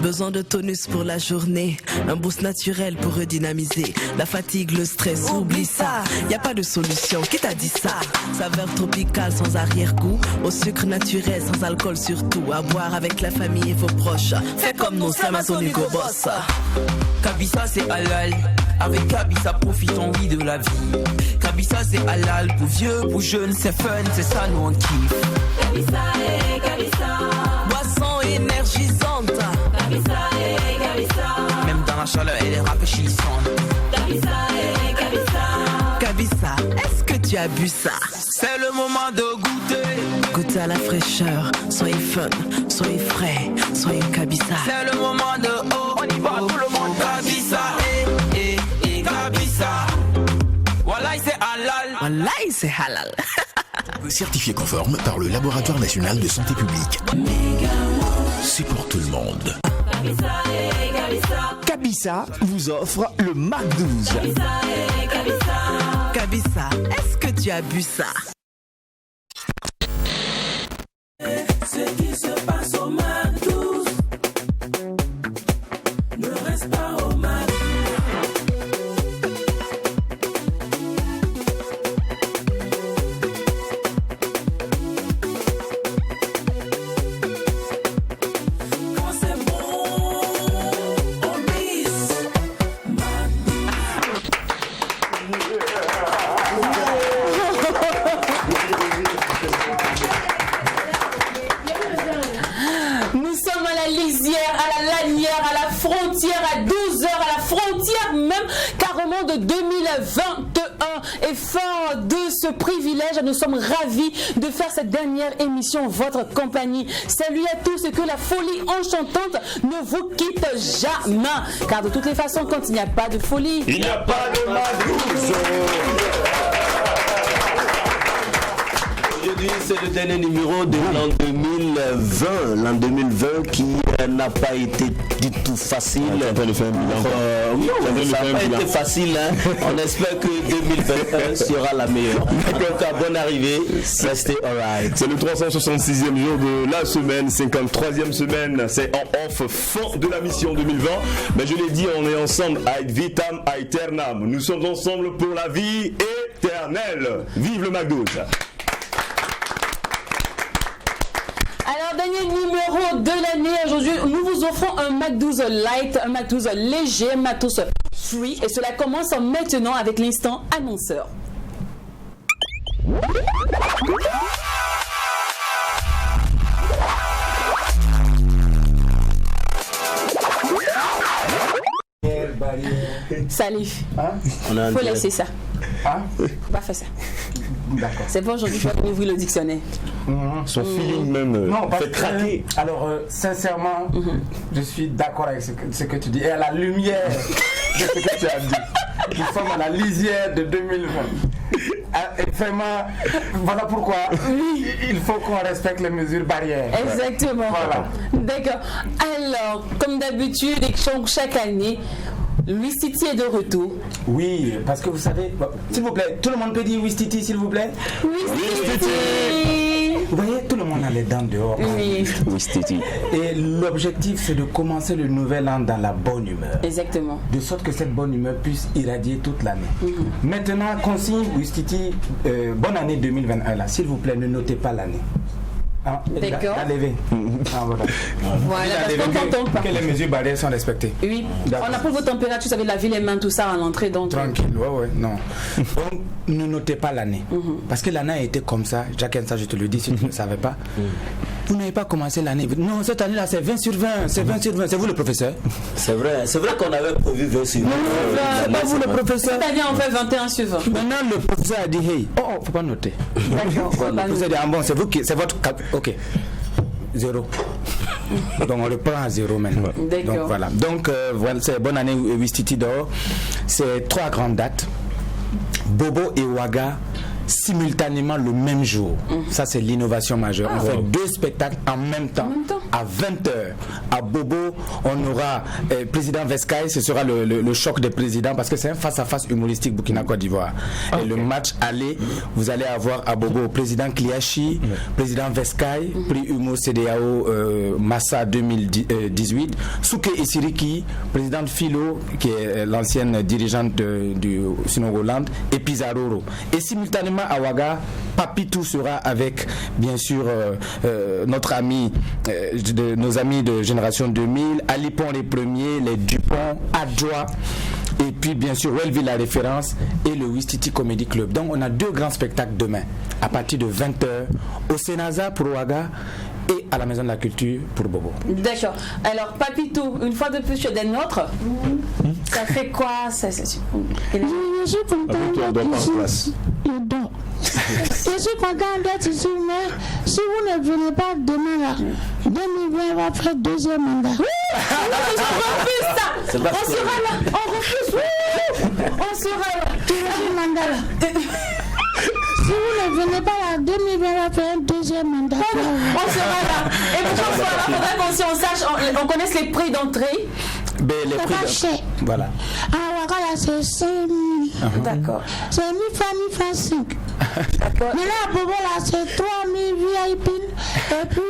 Besoin de tonus pour la journée, un boost naturel pour redynamiser. La fatigue, le stress, oublie ça. Y a pas de solution, qui t'a dit ça? Saveur tropicale sans arrière-goût, au sucre naturel sans alcool surtout. À boire avec la famille et vos proches. Fais comme nous, c'est Amazon Hugo Boss. Kabisa c'est halal, avec Kabisa profite en vie de la vie. Kabisa c'est halal, pour vieux, pour jeunes, c'est fun, c'est ça nous on kiffe. Kabisa et Kabisa, boisson énergisante. Kabisa et Kabisa, Même dans la chaleur elle est rafraîchissante. Kabisa et Kabisa, Kabisa, est-ce que tu as bu ça? C'est le moment de goûter. Goûtez à la fraîcheur, soyez fun, soyez frais, soyez Kabisa. C'est le moment de oh, on y va tout le monde. Kabisa et Kabisa. Voilà c'est halal. Wallahi, c'est halal. Certifié conforme par le Laboratoire National de Santé Publique. C'est pour tout le monde. Kabisa et Kabisa, Kabisa vous offre le Mac 12. Kabisa et Kabisa, Kabisa, est-ce que tu as bu ça? Ce qui se passe au Mac 12 ne reste pas au Mac. Quand c'est bon, on mise Mac 12. Nous sommes à la lisière, à la lanière, à la frontière, à 12 heures, à la frontière même carrément de 2021. Et fort de ce privilège, nous sommes ravis de faire cette dernière émission en votre compagnie. Salut à tous et que la folie enchantante ne vous quitte jamais. Car de toutes les façons, quand il n'y a pas de folie, Il n'y a pas de Mac 12. Aujourd'hui, c'est le dernier numéro de l'an 2020. L'an 2020 qui n'a pas été du tout facile. Oui, ça n'a pas été facile. Hein. On espère que 2021 sera la meilleure. Donc, à bonne arrivée, restez alright. C'est le 366e jour de la semaine, 53e semaine. C'est en off fin de la mission 2020. Mais je l'ai dit, on est ensemble avec Vitam Aeternam. Nous sommes ensemble pour la vie éternelle. Vive le Mac 12. alors, dernier numéro de l'année. Aujourd'hui, nous vous offrons un Mac 12 Light, un Mac 12 léger, un Mac 12 free. Et cela commence maintenant avec l'instant annonceur. Salif, faut laisser ça. Pas faire ça. D'accord. C'est pas aujourd'hui qu'il faut ouvrir le dictionnaire. Son feeling même Non, parce fait craquer. que, alors, sincèrement, je suis d'accord avec ce que tu dis. Et à la lumière de ce que tu as dit, nous sommes à la lisière de 2020. Et vraiment, voilà pourquoi il faut qu'on respecte les mesures barrières. Exactement. Voilà. D'accord. Alors, comme d'habitude, et chaque année, Wistiti est de retour. Oui, parce que vous savez, s'il vous plaît, tout le monde peut dire Wistiti, s'il vous plaît. Wistiti. Vous voyez, tout le monde a les dents dehors. Oui. Et l'objectif, c'est de commencer le nouvel an dans la bonne humeur. Exactement. De sorte que cette bonne humeur puisse irradier toute l'année. Maintenant, consigne, Wistiti, bonne année 2021 là. S'il vous plaît, ne notez pas l'année. Ah, D'accord. La levée. Ah, voilà. Voilà, parce qu'on t'entend pas. Que les mesures barrières sont respectées. Oui. D'accord. On a pris vos températures, vous savez, la ville, les mains, tout ça à l'entrée. Donc... Tranquille, ouais, non. Donc, ne notez pas l'année. Parce que l'année a été comme ça. Jacques, ça, je te le dis si tu ne savais pas. Vous n'avez pas commencé l'année. Non, cette année-là, c'est 20 sur 20. C'est 20 sur 20. C'est vous le professeur? C'est vrai qu'on avait prévu 20 sur 20. Non, pas vous le professeur. Cette année, on fait 21 sur 20. Maintenant, le professeur a dit, hey, faut pas noter. Le professeur a dit, bon, c'est vous qui, c'est votre cap. Ok. 0. Donc on le prend à 0 maintenant. D'accord. Donc voilà. Donc voilà, c'est bonne année Wistiti d'or. C'est 3 grandes dates. Bobo et Ouaga simultanément le même jour. Ça, c'est l'innovation majeure. On fait 2 spectacles en même temps. À 20h, à Bobo, on aura président Vescaille, ce sera le choc des présidents parce que c'est un face-à-face humoristique Burkina-Côte d'Ivoire. Et le match aller, vous allez avoir à Bobo président Kliachi, président Vescaille, prix Humo CDAO Massa 2018, Souké Isiriki, présidente Philo, qui est l'ancienne dirigeante du Sinogoland, et Pizarro. Et simultanément à Ouaga, Papitou sera avec, bien sûr, notre ami, nos amis de Génération 2000, Alipon les premiers, les Dupont, Adjoa, et puis bien sûr Wellville la référence et le Wistiti Comedy Club. Donc on a 2 grands spectacles demain, à partir de 20h, au Sénaza pour Ouaga et à la Maison de la Culture pour Bobo. D'accord. Alors Papitou, une fois de plus tu es des nôtres. Ça fait quoi ça, Je suis content d'être ici. Je suis content d'être ici, mais si vous ne venez pas demain là, 2020 va faire 2e mandat. On refuse ça. On sera là. On refuse. On sera là. 2e mandat là. Si vous ne venez pas là, 2020 va faire un 2e mandat. On sera là. Et pour qu'on soit là, il faudrait qu'on sache, on connaisse les prix d'entrée. Les prix pas cher. Voilà. Ah, Ouaga là, c'est 5 000. D'accord. C'est 1000 francs 5. D'accord. Mais là, à Bobo là, c'est 3000 VIP et puis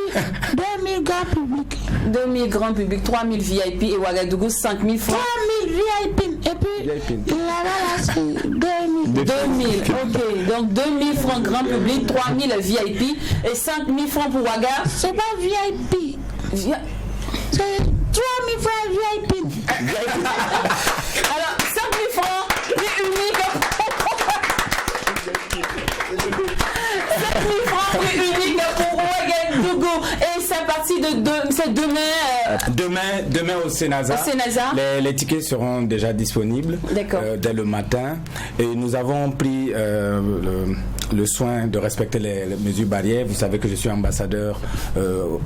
2000 grands publics. 2000 grands publics, 3000 VIP et Ouagadougou 5000 francs. 3000 VIP et puis là-bas là, c'est 2000. 2000, ok. Donc 2000 francs grand public, 3000 VIP et 5000 francs pour Ouaga. C'est pas VIP. C'est 3000 francs VIP. Alors 5000 francs, prix unique. 5000 francs, prix unique pour Ouagadougou. Et c'est à partir de c'est demain. Demain au Sénaza. Les tickets seront déjà disponibles dès le matin. Et nous avons pris le soin de respecter les mesures barrières. Vous savez que je suis ambassadeur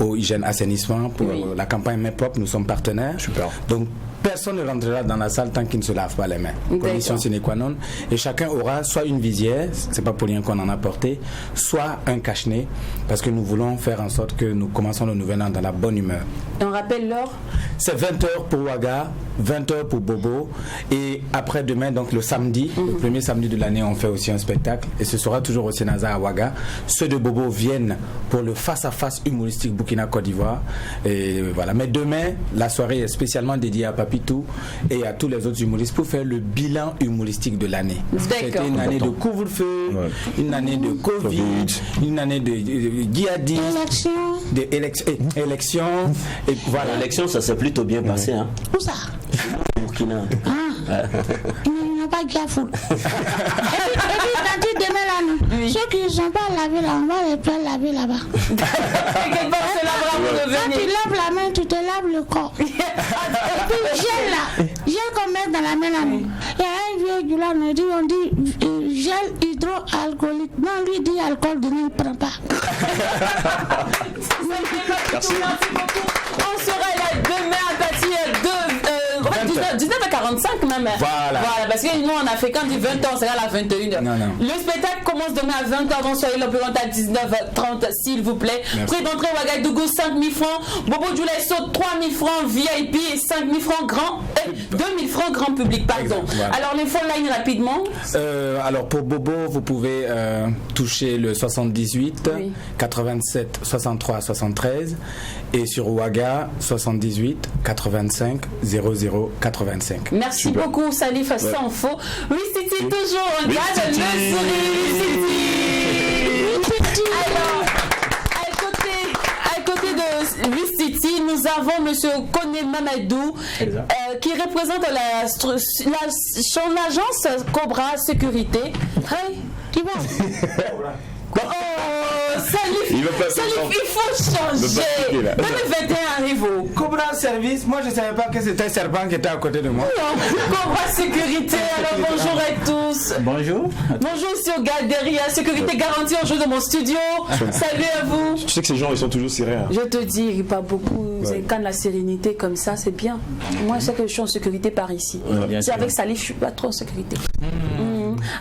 au hygiène assainissement pour la campagne Mains propres. Nous sommes partenaires. Super. Donc personne ne rentrera dans la salle tant qu'il ne se lave pas les mains. Condition sine qua non. Et chacun aura soit une visière, c'est pas pour rien qu'on en a porté, soit un cache-nez, parce que nous voulons faire en sorte que nous commençons le nouvel an dans la bonne humeur. Et on rappelle l'heure? C'est 20h pour Ouaga, 20h pour Bobo, et après demain, donc le samedi, le premier samedi de l'année, on fait aussi un spectacle, et ce sera toujours au Sénaza à Ouaga. Ceux de Bobo viennent pour le face-à-face humoristique Burkina-Côte d'Ivoire, et voilà. Mais demain, la soirée est spécialement dédiée à Papitou et à tous les autres humoristes pour faire le bilan humoristique de l'année. C'était une année de couvre-feu, une année de Covid, une année de djihadisme, élections, et voilà. L'élection, ça s'est plutôt bien passé. Hein. Où ça? Burkina. Ils n'ont pas gaffe. Et puis, quand tu demain là, ceux qui ne sont pas lavés là, on va les faire laver là-bas. Quand tu laves la main, tu te laves le corps. Et puis, gel là, gel qu'on met dans la main là. Il y a un vieux du là, on dit gel hydroalcoolique. Non, lui dit alcool, de ne prend pas. Merci beaucoup. On sera là demain à partir de 19h45 même. Voilà, parce que nous on a fait quand dit 20h, on sera à 21h. Le spectacle commence demain à 20h, donc soyez là plus longtemps à 19h30 s'il vous plaît. Prix d'entrée Ouagadougou 5000 francs, Bobo Djoulaye saute 3000 francs VIP et 5000 francs grand, 2000 francs grand public, pardon. Voilà. Alors l'info line rapidement. Alors pour Bobo, vous pouvez toucher le 78 87 63 73 et sur Ouaga 78 85 00 85. Merci beaucoup Salif sans faux. Wistiti toujours on garde le sourire. Alors à côté de Wistiti, nous avons monsieur Kone Mamadou qui représente son agence Cobra Sécurité. Hey, tu vas. Salif, il faut changer. 2021 arrive. Cobra Service, moi je ne savais pas que c'était un serpent qui était à côté de moi. Non, Cobra Sécurité, alors bonjour à tous. Bonjour. Bonjour sur Galderia, sécurité garantie au jour de mon studio. Salut à vous. Tu sais que ces gens ils sont toujours sérieux. Je te dis, pas beaucoup. C'est quand la sérénité comme ça, c'est bien. Moi je sais que je suis en sécurité par ici. C'est avec Salif, je ne suis pas trop en sécurité.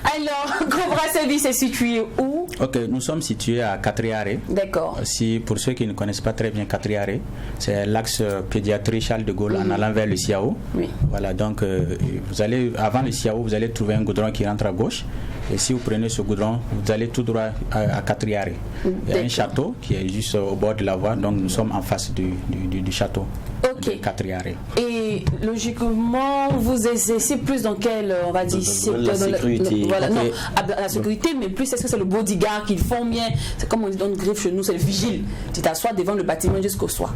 Alors, Cobra Service est situé où? Ok, nous sommes situés à Catriaré. D'accord. Si, pour ceux qui ne connaissent pas très bien Catriaré, c'est l'axe pédiatrie Charles de Gaulle en allant vers le Siao. Oui. Voilà, donc vous allez, avant le Siao, vous allez trouver un goudron qui rentre à gauche. Et si vous prenez ce goudron, vous allez tout droit à Catriaré. Il y a un château qui est juste au bord de la voie, donc nous sommes en face du château. Ok. Catriaré. Et logiquement, vous exercez plus dans quel, on va dire, la sécurité. Voilà, non, la sécurité, mais plus est-ce que c'est le bodyguard qu'ils font bien? C'est comme on dit dans le griffe chez nous, c'est le vigile. Tu t'assois devant le bâtiment jusqu'au soir.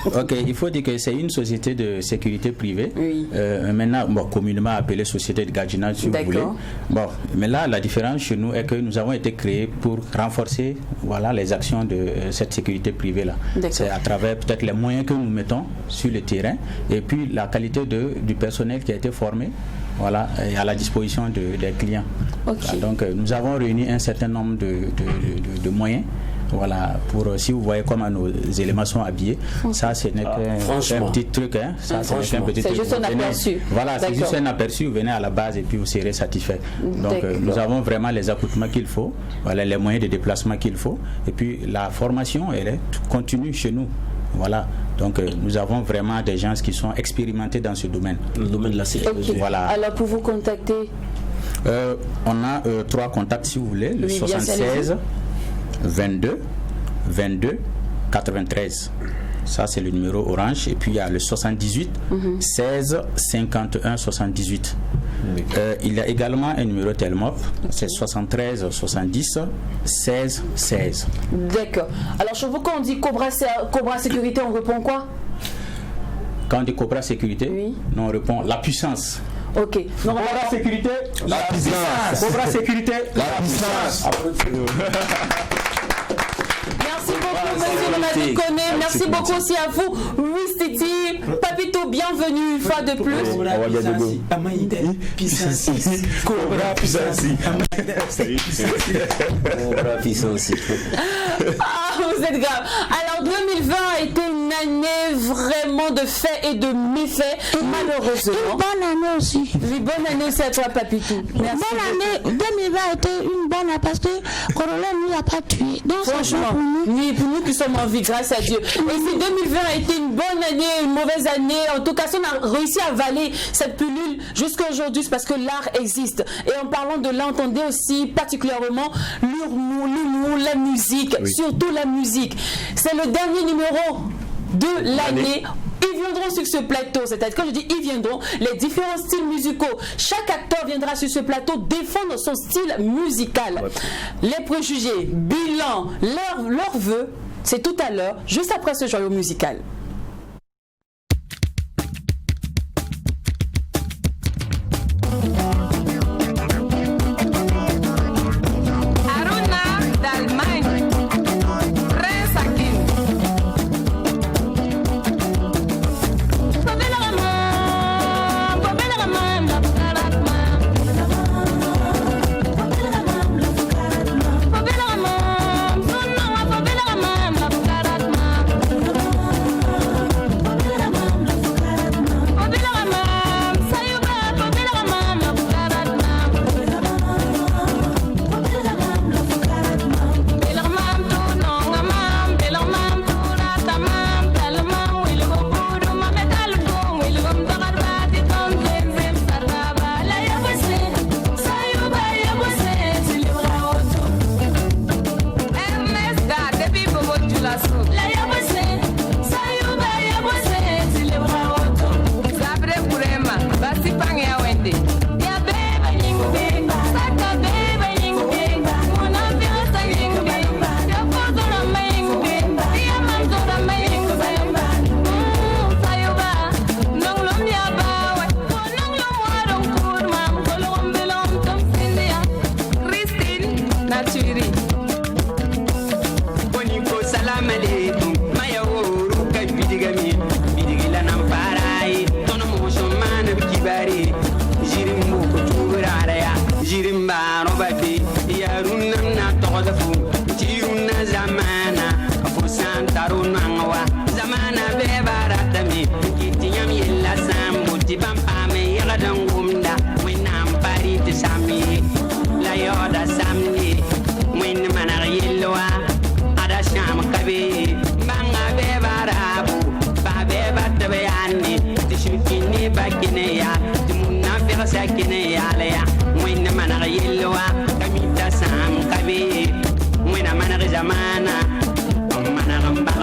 Ok, il faut dire que c'est une société de sécurité privée. Oui. Maintenant, communément appelée société de gardiennage, si vous voulez. Bon, mais là, la différence chez nous est que nous avons été créés pour renforcer, voilà, les actions de cette sécurité privée là. C'est à travers peut-être les moyens que nous mettons sur le terrain et puis la qualité du personnel qui a été formé. Voilà, et à la disposition des clients. Okay. Voilà, donc nous avons réuni un certain nombre de moyens. Voilà, pour si vous voyez comment nos éléments sont habillés, ça ce n'est qu'un petit truc, hein. Ça ce n'est qu'un petit truc. C'est juste un aperçu. Voilà, c'est juste un aperçu. Vous venez à la base et puis vous serez satisfait. Donc nous avons vraiment les accoutrements qu'il faut, voilà, les moyens de déplacement qu'il faut, et puis la formation elle est continue chez nous. Voilà, donc nous avons vraiment des gens qui sont expérimentés dans ce domaine. Le domaine de la sécurité. Okay. Voilà. Alors pour vous contacter, on a 3 contacts si vous voulez, le 76 22 22 93. Ça c'est le numéro orange, et puis il y a le 78 16 51 78. Il y a également un numéro Telmop, c'est 73 70 16 16. D'accord. Alors chez vous, quand on dit Cobra Sécurité, on répond quoi? Quand on dit Cobra Sécurité, oui. Nous on répond la puissance. Ok. Non, Cobra Sécurité, la puissance. Cobra Sécurité, la puissance. Merci beaucoup, monsieur Ronald Koné. Merci beaucoup aussi à vous, Ristiti. Papito, bienvenue une fois de plus. Cobra puissance. Ah, vous êtes grave. Alors 2020 a été une année vraiment de faits et de méfaits, malheureusement. Une bonne année aussi. Oui, bonne année aussi à toi, Papito. Merci. Bonne année. 2020 a été une bonne année parce que Corona ne nous a pas tués. Donc, franchement, pour nous qui sommes en vie, grâce à Dieu. Et si 2020 a été une bonne année, une mauvaise année, en tout cas, si on a réussi à avaler cette pilule jusqu'à aujourd'hui, c'est parce que l'art existe. Et en parlant de l'art, entendez aussi particulièrement l'humour, la musique, surtout la musique. C'est le dernier numéro de l'année. Ils viendront sur ce plateau, c'est-à-dire quand je dis ils viendront, les différents styles musicaux. Chaque acteur viendra sur ce plateau défendre son style musical. Les préjugés, bilan, leurs vœux, c'est tout à l'heure, juste après ce joyau musical. bakine ya timuna fira sakine ya le ya mwina mana yelwa kamita sam kabe mwina mana zamana mana gamba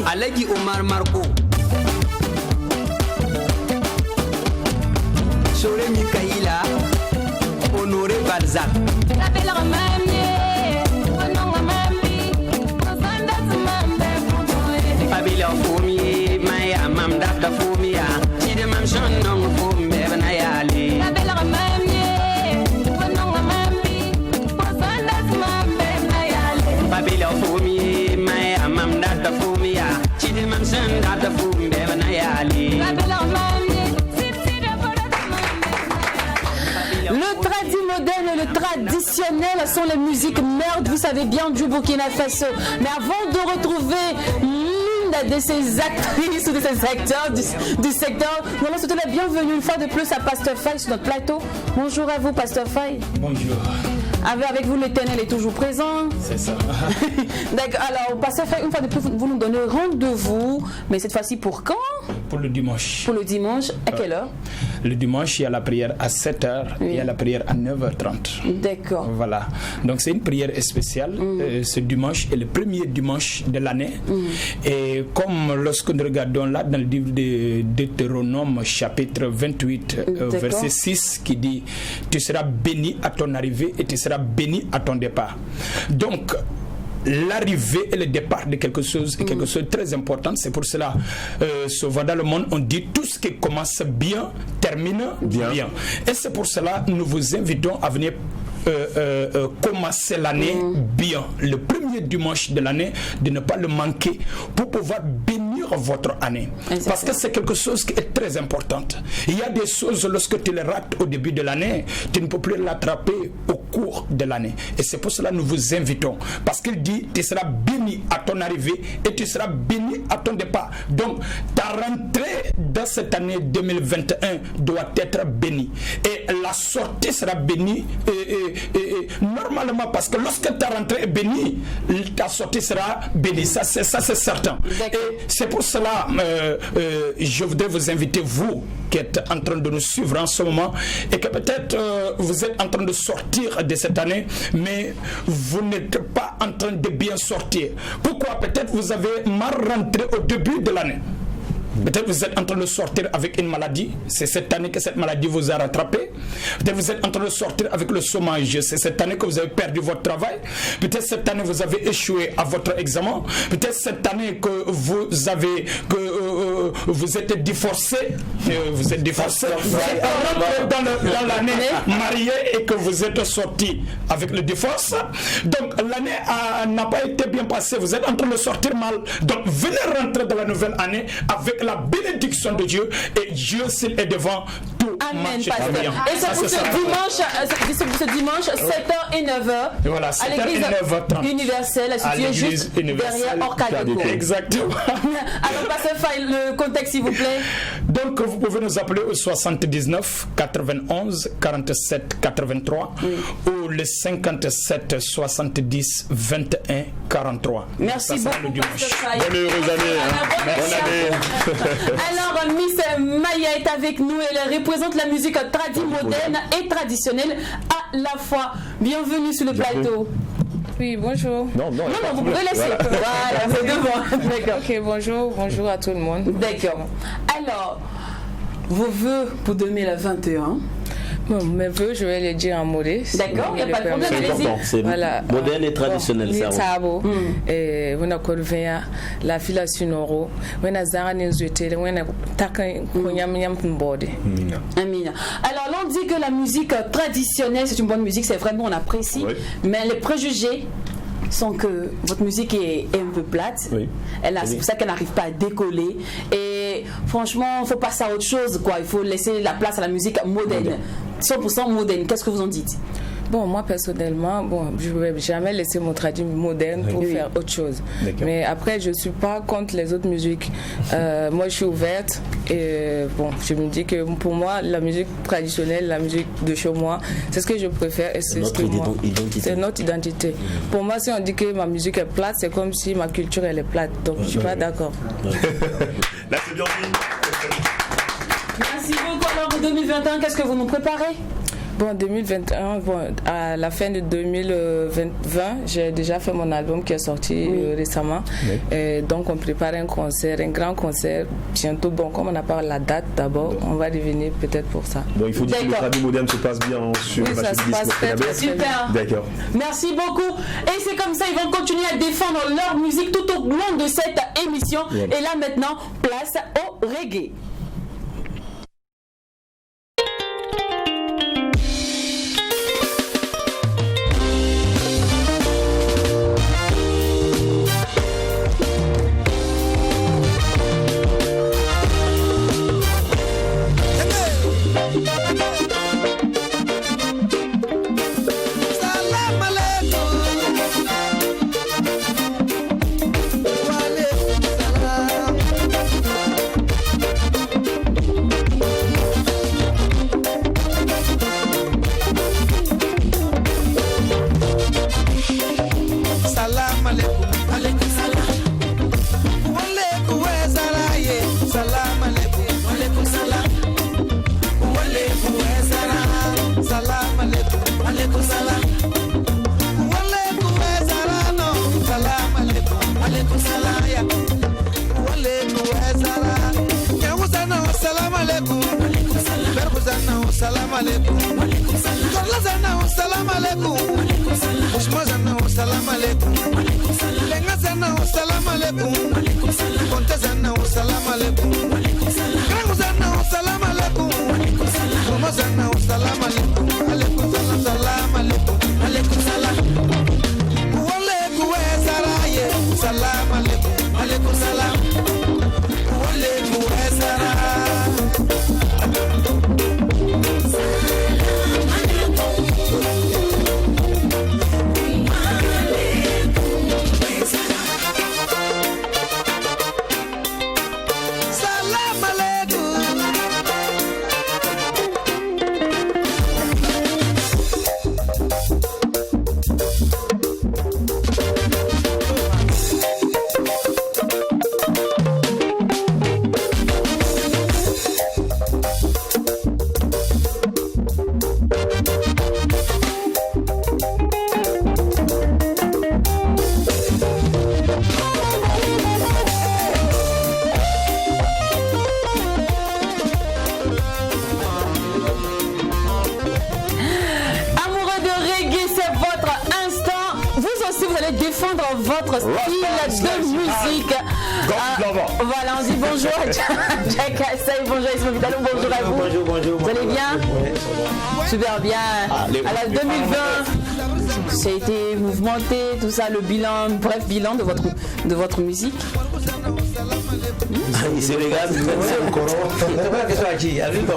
Alaji Omar Marco Sore Mikaïla Honoré Balzac Babila Foumi Maya Mamdata Foumia Chide Mamson non Foum Bevanayali Babila Foumi Maya Mamdata Foumia Chide Mamson Data Foum Bevanayali Le tradi moderne et le traditionnel sont les musiques merdes, vous savez bien, du Burkina Faso. Mais avant de retrouver l'une de ces actrices ou de ces acteurs du secteur, nous allons souhaiter la bienvenue une fois de plus à Pasteur Faye sur notre plateau. Bonjour à vous, Pasteur Faye. Bonjour. Avec vous, l'Éternel est toujours présent. C'est ça. D'accord. Alors, Pasteur Faye, une fois de plus, vous nous donnez rendez-vous, mais cette fois-ci pour quand? Pour le dimanche. Pour le dimanche, à quelle heure? Le dimanche, il y a la prière à 7h, il y a la prière à 9h30. D'accord. Voilà. Donc, c'est une prière spéciale. Ce dimanche est le premier dimanche de l'année. Et comme lorsque nous regardons là dans le livre de Deutéronome, chapitre 28, verset 6, qui dit « Tu seras béni à ton arrivée et tu seras béni à ton départ. » Donc, l'arrivée et le départ de quelque chose est quelque chose de très important. C'est pour cela, souvent dans le monde, on dit tout ce qui commence bien termine bien. Et c'est pour cela nous vous invitons à venir commencer l'année bien. Le premier dimanche de l'année, de ne pas le manquer pour pouvoir bénir votre année. Parce que c'est quelque chose qui est très important. Il y a des choses, lorsque tu les rates au début de l'année, tu ne peux plus l'attraper au cours de l'année. Et c'est pour cela que nous vous invitons. Parce qu'il dit, tu seras béni à ton arrivée et tu seras béni à ton départ. Donc, ta rentrée dans cette année 2021 doit être bénie. Et la sortie sera bénie normalement, parce que lorsque ta rentrée est bénie, ta sortie sera bénie. Ça c'est certain. Et c'est pour cela je voudrais vous inviter, vous qui êtes en train de nous suivre en ce moment, et que peut-être vous êtes en train de sortir de cette année, mais vous n'êtes pas en train de bien sortir. Pourquoi? Peut-être vous avez mal rentré au début de l'année. Peut-être vous êtes en train de sortir avec une maladie. C'est cette année que cette maladie vous a rattrapé. Peut-être vous êtes en train de sortir avec le chômage. C'est cette année que vous avez perdu votre travail. Peut-être cette année vous avez échoué à votre examen. Peut-être cette année que vous avez vous êtes divorcé. Vous êtes divorcé. Vous êtes dans l'année marié et que vous êtes sorti avec le divorce. Donc l'année n'a pas été bien passée. Vous êtes en train de sortir mal. Donc venez rentrer dans la nouvelle année avec la bénédiction de Dieu, et Dieu s'il est devant, tout marche très bien. Et c'est pour ce dimanche 7h et 9h voilà, à l'église universelle située juste derrière Orcadeco. Exactement. Alors Pasteur Faye, le contexte s'il vous plaît. Donc vous pouvez nous appeler au 79 91 47 83 ou le 57 70 21 43. Merci beaucoup. Bonne heureuse année. Bonne année. Alors Miss Maya est avec nous, elle représente la musique moderne et traditionnelle à la fois. Bienvenue sur le plateau. Oui, bonjour. Non, vous pouvez laisser. Voilà, c'est devant. D'accord. Ok, bonjour à tout le monde. D'accord. Alors, vos vœux pour 2021? Bon, mes vœux, je vais les dire en modeste. D'accord, il n'y a pas de problème, allez-y. C'est moderne et traditionnel, ça. Et on a corvéa, la fila sunoro, on a zarani zuete, on a takan konyam bode. Amina. Alors, là, on dit que la musique traditionnelle, c'est une bonne musique, c'est vraiment, on apprécie. Oui. Mais les préjugés sont que votre musique est un peu plate. Oui. C'est pour ça qu'elle n'arrive pas à décoller. Et franchement, il faut passer à autre chose, quoi. Il faut laisser la place à la musique moderne. 100% moderne. Qu'est-ce que vous en dites? Bon, moi personnellement, je ne vais jamais laisser mon tradit moderne pour faire autre chose. Mais après, je ne suis pas contre les autres musiques. Moi, je suis ouverte et je me dis que pour moi, la musique traditionnelle, la musique de chez moi, c'est ce que je préfère et c'est notre identité. Pour moi, si on dit que ma musique est plate, c'est comme si ma culture elle est plate. Donc, je ne suis pas d'accord. Là, c'est bien dit. Merci beaucoup. Alors, pour 2021, qu'est-ce que vous nous préparez? Bon, 2021, à la fin de 2020, j'ai déjà fait mon album qui est sorti récemment. Et donc, on prépare un concert, un grand concert bientôt. Bon, comme on n'a pas la date d'abord, on va revenir peut-être pour ça. Bon, il faut dire que le tradit moderne se passe bien sur la chaîne Disque. Super. D'accord. Merci beaucoup. Et c'est comme ça, ils vont continuer à défendre leur musique tout au long de cette émission. Et là, maintenant, place au reggae. Votre style de musique. Voilà, on dit bonjour à Jack Assay, bonjour Isma Vitalo, bonjour à vous. Bonjour. Vous allez bien? Super bien. Alors 2020, ça a été mouvementé, tout ça, le bilan, bref bilan de votre musique. Il se regarde, c'est encore. C'est pas la question à qui? À lui, bon.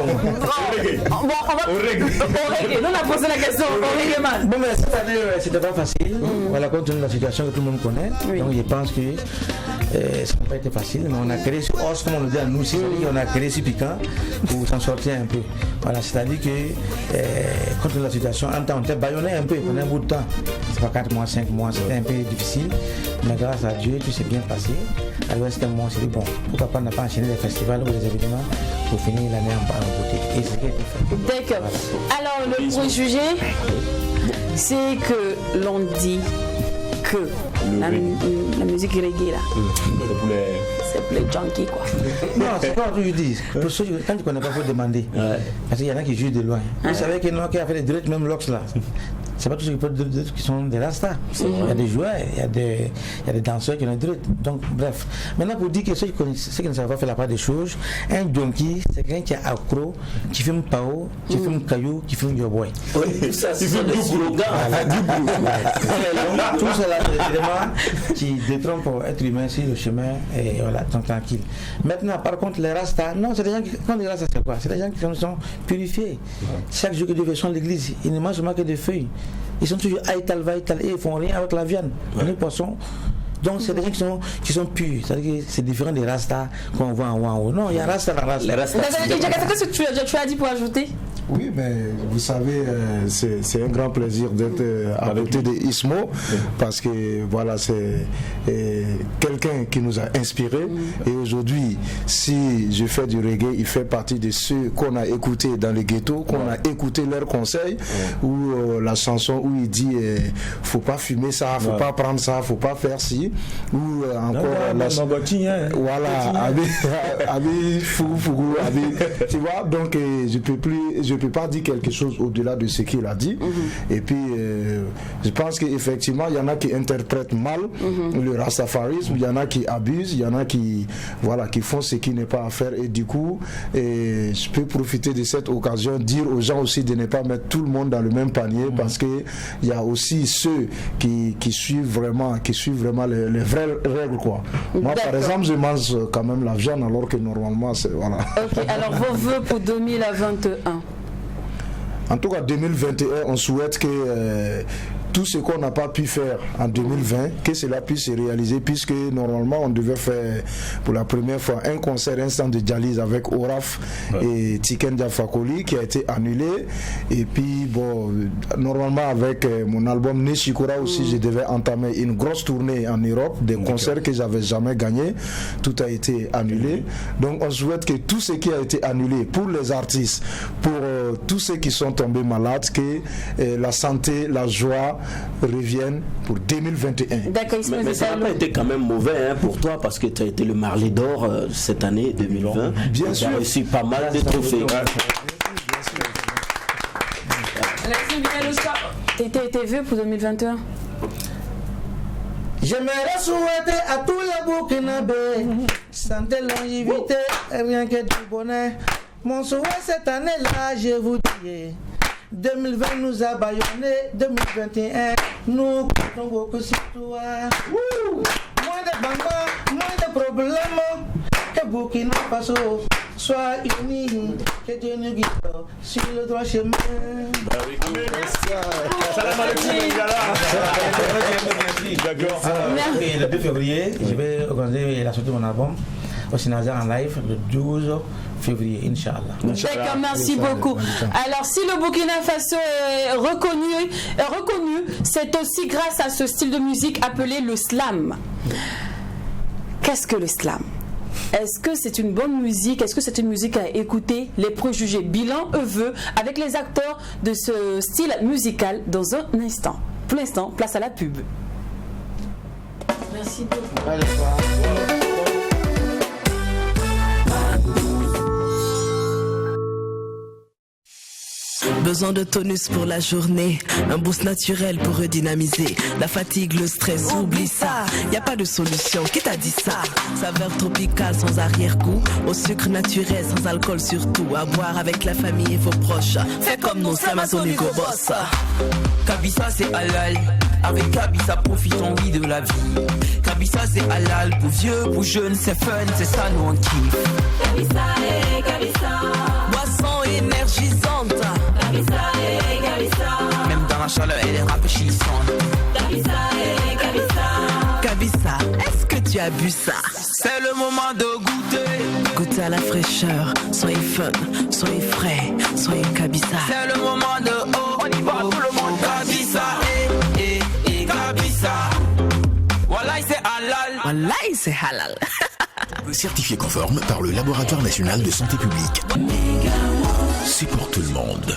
Bon, on va au reggae. Nous, on a posé la question au reggae man. Bon, mais cette année, c'était pas facile. Voilà, compte tenu de la situation que tout le monde connaît. Donc, je pense que ça n'a pas été facile. Mais on a créé ce os, comme on le dit à nous, c'est-à-dire qu'on a créé ce piquant pour s'en sortir un peu. Voilà, c'est-à-dire que, compte tenu de la situation, en temps, on était bâillonné un peu pendant un bout de temps. C'est pas 4 mois, 5 mois, c'était un peu difficile. Mais grâce à Dieu, tout s'est bien passé. Alors, c'était un moment, on s'est dit, bon, pourquoi pas ne pas enchaîner les festivals ou les événements pour finir l'année en beauté. Et c'est ce qui a été fait. D'accord. Alors, le préjugé, c'est que l'on dit que la musique reggae là, c'est pour les junkies quoi. Non, c'est pas ce que je dis. Pour ceux, quand tu ne connais pas, il faut demander. Parce qu'il y en a qui jugent de loin. Vous savez que nous qui a fait les directs, même l'Ox là. c'est pas tous qui sont des rastas. Il y a des joueurs, il y a des danseurs qui ont des druides. Donc, bref. Maintenant, pour dire que ceux qui ne savent pas faire la part des choses, un junkie, c'est quelqu'un qui est accro, qui fume Pao, qui fume Caillou, qui fume Yo Boy. Oui, ça, c'est des slogans. Tout cela, évidemment, qui détrompent être humain sur le chemin, et voilà, donc tranquille. Maintenant, par contre, les rastas, non, c'est des gens qui, quand les rastas, c'est quoi? C'est des gens qui sont purifiés. Chaque jour qu'ils sont à l'église, ils ne mangent pas que des feuilles. Ils sont toujours aïtal, vaïtal, et ils font rien avec la viande, les poissons. Donc c'est des gens qui sont purs, c'est-à-dire que c'est différent des rastas qu'on voit en haut. Non, il y a rasta dans la rasta. Qu'est-ce que tu as dit pour ajouter? Oui, mais vous savez, c'est un grand plaisir d'être à côté de Ismo, parce que voilà, c'est quelqu'un qui nous a inspirés. Et aujourd'hui, si je fais du reggae, il fait partie de ceux qu'on a écoutés dans les ghettos, qu'on a écouté leurs conseils, ou la chanson où il dit faut pas fumer ça, faut pas prendre ça, faut pas faire ci, ou encore voilà, tu vois, donc je peux pas dire quelque chose au-delà de ce qu'il a dit. Et puis je pense qu'effectivement il y en a qui interprètent mal le rastafarisme, il y en a qui abusent, il y en a qui font ce qui n'est pas à faire, et du coup je peux profiter de cette occasion, dire aux gens aussi de ne pas mettre tout le monde dans le même panier, parce que il y a aussi ceux qui suivent vraiment les vraies règles, quoi. Moi par exemple je mange quand même la viande, alors que normalement c'est voilà. Ok, alors vos vœux pour 2021? En tout cas 2021, on souhaite que tout ce qu'on n'a pas pu faire en 2020, que cela puisse se réaliser, puisque normalement on devait faire pour la première fois un concert instant de dialyse avec Oraf et Tiken Diafakoli qui a été annulé. Et puis bon, normalement avec mon album Neshikora aussi, je devais entamer une grosse tournée en Europe, des concerts que j'avais jamais gagnés. Tout a été annulé. Donc on souhaite que tout ce qui a été annulé pour les artistes, pour tous ceux qui sont tombés malades, que la santé, la joie reviennent pour 2021. Mais ça n'a pas été quand même mauvais pour toi, parce que tu as été le Marley d'Or cette année 2020. Bien sûr. Tu as reçu pas mal de trophées. Tes vœux pour 2021? J'aimerais souhaiter à tous les Burkinabés santé, longévité, rien que du bonheur. Mon souhait cette année-là, je vous dis, 2020 nous a baillonnés, 2021 nous comptons beaucoup sur toi. Moins de banga, moins de problèmes, que Burkina Faso soit unis, que Dieu nous guide sur le droit chemin. Le 2 février, je vais organiser la sortie de mon album au Sénégal en live le 12 février, Inch'Allah. D'accord, merci beaucoup. Alors, si le Burkina Faso est reconnu, c'est aussi grâce à ce style de musique appelé le slam. Qu'est-ce que le slam? Est-ce que c'est une bonne musique? Est-ce que c'est une musique à écouter? Les préjugés, bilan, vœux avec les acteurs de ce style musical dans un instant. Pour l'instant, place à la pub. Merci beaucoup. Besoin de tonus pour la journée, un boost naturel pour redynamiser. La fatigue, le stress, oublie ça. Y a pas de solution, qui t'a dit ça? Saveur tropicale sans arrière-goût, au sucre naturel sans alcool surtout. À boire avec la famille et vos proches. Fais comme nous, c'est Amazon Hugo Boss. Kabisa c'est halal, avec Kabisa profitons oui de la vie. Kabisa c'est halal, pour vieux, pour jeunes, c'est fun, c'est ça nous on kiffe. Kabisa et Kabisa, boisson énergisante. Kabisa et Kabisa, même dans la chaleur elle est rafraîchissante. Kabisa et Kabisa, Kabisa, est-ce que tu as bu ça? C'est le moment de goûter. Goûter à la fraîcheur, soyez fun, soyez frais, soyez Kabisa. C'est le moment de oh, on y va tout le monde. Kabisa et Kabisa. Wallahi c'est halal. Wallahi c'est halal. Certifié conforme par le Laboratoire National de Santé Publique. C'est pour tout le monde.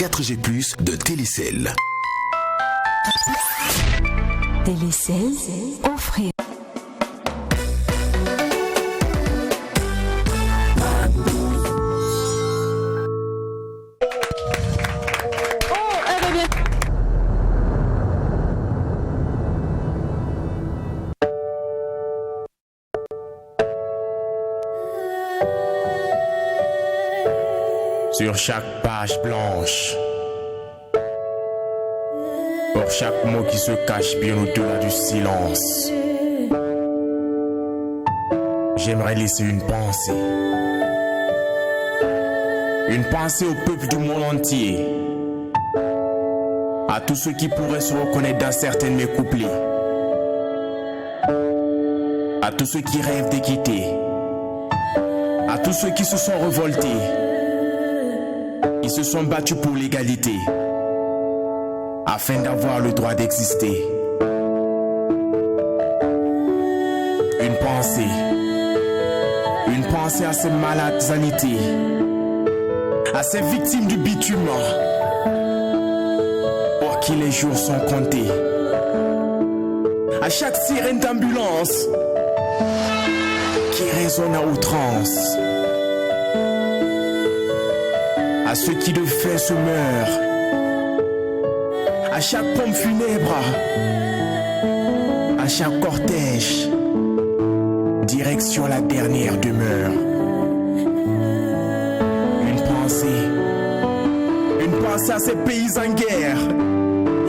4G+ de Télécel. Télécel, offrez. Sur chaque page blanche, pour chaque mot qui se cache bien au-delà du silence, j'aimerais laisser une pensée au peuple du monde entier, à tous ceux qui pourraient se reconnaître dans certains de mes couplets, à tous ceux qui rêvent d'équité, à tous ceux qui se sont révoltés. Ils se sont battus pour l'égalité, afin d'avoir le droit d'exister. Une pensée à ces malades sanités, à ces victimes du bitume, pour qui les jours sont comptés. À chaque sirène d'ambulance qui résonne à outrance. À ceux qui de faim se meurent, à chaque pompe funèbre, à chaque cortège, direction la dernière demeure. Une pensée à ces pays en guerre,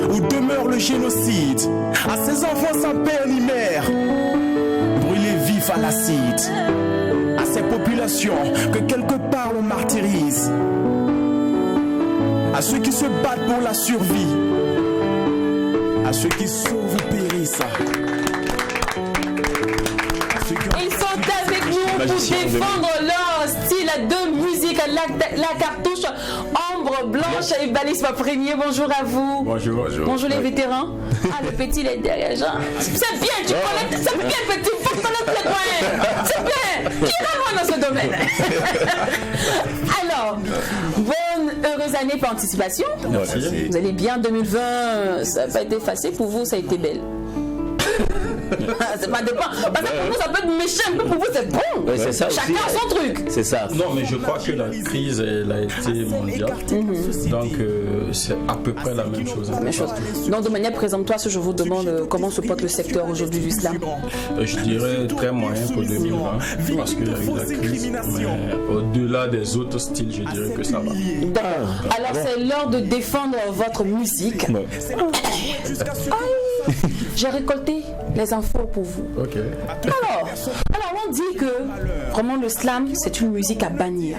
où demeure le génocide, à ces enfants sans père ni mère, brûlés vifs à l'acide, à ces populations que quelque part on martyrise. À ceux qui se battent pour la survie, à ceux qui sauvent ou périssent. Ils sont avec nous pour défendre leur style de musique, la cartouche ombre blanche et balisme premier. Bonjour à vous. Bonjour. Bonjour les vétérans. Ah, le petit, il est derrière. C'est bien, tu connais, c'est bien petit, il faut connaître les coins. C'est bien. Qui est vraiment dans ce domaine? Alors, bonne heureuse année par anticipation. Merci. Vous allez bien, 2020, ça n'a pas été facile pour vous, ça a été belle. C'est pas dépend. Parce que pour vous, ça peut être méchant, mais pour vous, c'est bon. Oui, c'est ça chacun aussi, son truc. C'est ça. Non, mais je crois que la crise, elle a été mondiale. Donc, c'est à peu près la même chose. La même chose. Donc, de manière présente-toi, si je vous demande comment se porte le secteur aujourd'hui du slam. Je dirais très moyen pour 2020, parce qu'il y a eu la crise. Mais au-delà des autres styles, je dirais que ça va. Alors, c'est l'heure de défendre votre musique. J'ai récolté les infos pour vous. Ok. Alors, on dit que vraiment le slam, c'est une musique à bannir.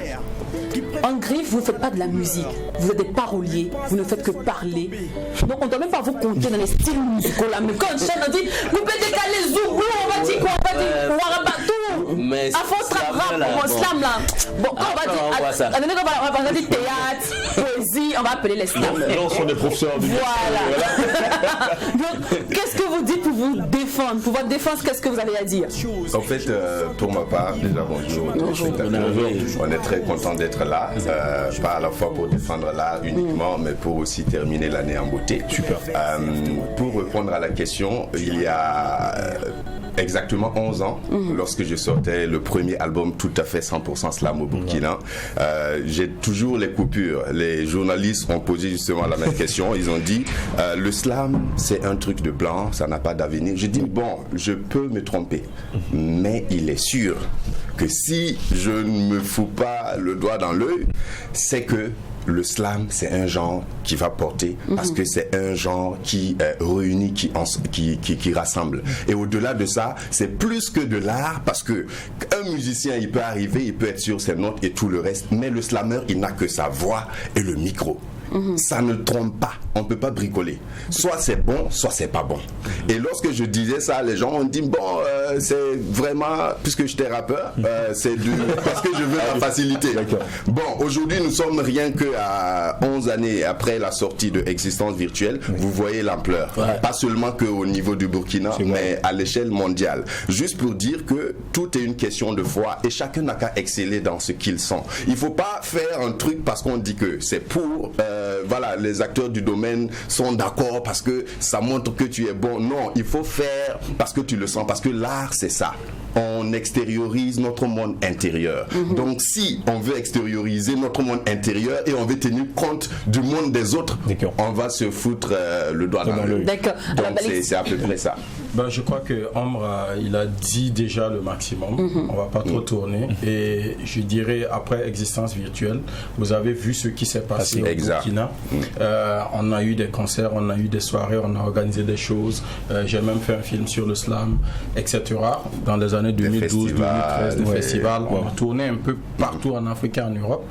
En griffe, vous ne faites pas de la musique. Vous êtes des paroliers. Vous ne faites que parler. Donc, on ne doit même pas vous compter dans les styles musicaux là. Mais quand on chante, on dit, vous pouvez décaler Zouglou, on va dire quoi? On va dire Warabatou. Mais à fond, slam là. Bon, quand on va dire, on va dire théâtre, poésie, on va appeler les slams. Là, on sont des professeurs du Voilà. Donc, qu'est-ce que vous dites pour vous défendre? Pour votre défense, qu'est-ce que vous avez à dire? En fait, pour ma part, déjà bonjour. On est très content d'être là, pas à la fois pour défendre l'art uniquement, mais pour aussi terminer l'année en beauté. Super. Pour répondre à la question, il y a exactement 11 ans, lorsque je sortais le premier album tout à fait 100% slam au Burkina, j'ai toujours les coupures. Les journalistes ont posé justement la même question. Ils ont dit, le slam, c'est un truc de blanc, ça n'a pas d'avenir. Je dis, bon, je peux me tromper, mais il est sûr que si je ne me fous pas le doigt dans l'œil, c'est que le slam, c'est un genre qui va porter parce que c'est un genre qui réunit, qui rassemble. Et au-delà de ça, c'est plus que de l'art parce que un musicien, il peut arriver, il peut être sur ses notes et tout le reste, mais le slammer, il n'a que sa voix et le micro. Ça ne trompe pas, on ne peut pas bricoler. Soit c'est bon, soit c'est pas bon. Et lorsque je disais ça, les gens ont dit bon, c'est vraiment, puisque j'étais rappeur, c'est parce que je veux la facilité. Bon, aujourd'hui nous sommes rien que à 11 années après la sortie de Existence Virtuelle. Vous voyez l'ampleur, pas seulement qu'au niveau du Burkina, mais à l'échelle mondiale. Juste pour dire que tout est une question de foi et chacun n'a qu'à exceller dans ce qu'ils sont. Il ne faut pas faire un truc parce qu'on dit que c'est pour voilà, les acteurs du domaine sont d'accord parce que ça montre que tu es bon. Non, il faut faire parce que tu le sens, parce que l'art c'est ça. On extériorise notre monde intérieur. Donc si on veut extérioriser notre monde intérieur et on veut tenir compte du monde des autres, on va se foutre le doigt dans l'œil. D'accord. Donc c'est à peu près ça. Ben, je crois que Ombre il a dit déjà le maximum. On va pas trop tourner. Et je dirais après Existence Virtuelle, vous avez vu ce qui s'est passé au Burkina. On a eu des concerts, on a eu des soirées, on a organisé des choses. J'ai même fait un film sur le slam, etc. Dans les années 2012, 2013, des festivals. On a tourné un peu partout en Afrique et en Europe.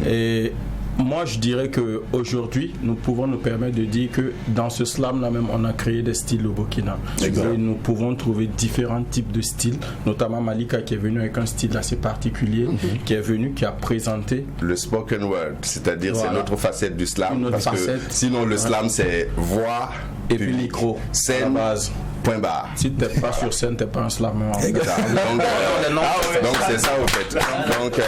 Et moi, je dirais qu'aujourd'hui, nous pouvons nous permettre de dire que dans ce slam-là même, on a créé des styles au Burkina. Et nous pouvons trouver différents types de styles, notamment Malika qui est venu avec un style assez particulier, qui est venu, qui a présenté le spoken word, c'est-à-dire c'est notre facette du slam. Parce que sinon, le slam, c'est voix et puis micro, scène, base. Point barre. Si t'es pas sur scène, t'es pas un slammer. Donc c'est ça au fait. Donc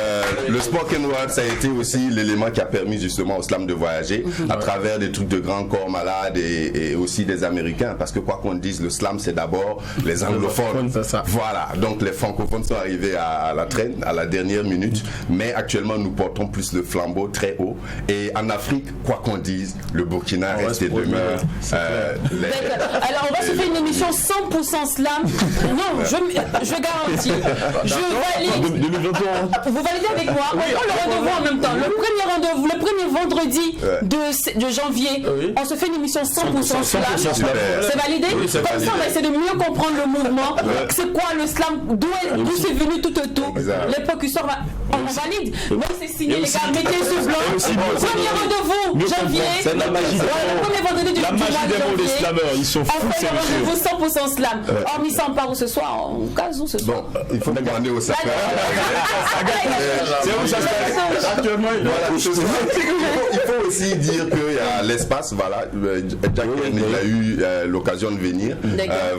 le spoken word, ça a été aussi l'élément qui a permis justement au slam de voyager à travers des trucs de grands corps malades et aussi des Américains. Parce que quoi qu'on dise, le slam c'est d'abord les anglophones. Voilà. Donc les francophones sont arrivés à la traîne, à la dernière minute. Mais actuellement nous portons plus le flambeau très haut. Et en Afrique, quoi qu'on dise, le Burkina reste et demeure. Alors on va se faire une émission 100% slam. Non, je garantis. Je valide. Vous validez avec moi. On prend le rendez-vous en même temps. Le premier rendez-vous, le premier vendredi de janvier, on se fait une émission 100% slam. C'est validé. Comme ça, on va essayer de mieux comprendre le mouvement. C'est quoi le slam? D'où c'est venu tout autour? Les précurseurs, on valide. Même c'est signé, les gars. Mettez ce blanc. Premier rendez-vous janvier. C'est la magie. Le premier vendredi du mois de janvier. Des slammeurs, ils sont fous ces messieurs. 100% slam. Hormis ça, on part où ce soir? En cas où ce soir? Bon, il faut demander au sapeur. C'est où ça se passe actuellement? Il faut aussi dire qu'il y a l'espace. Voilà, Jack il a eu l'occasion de venir.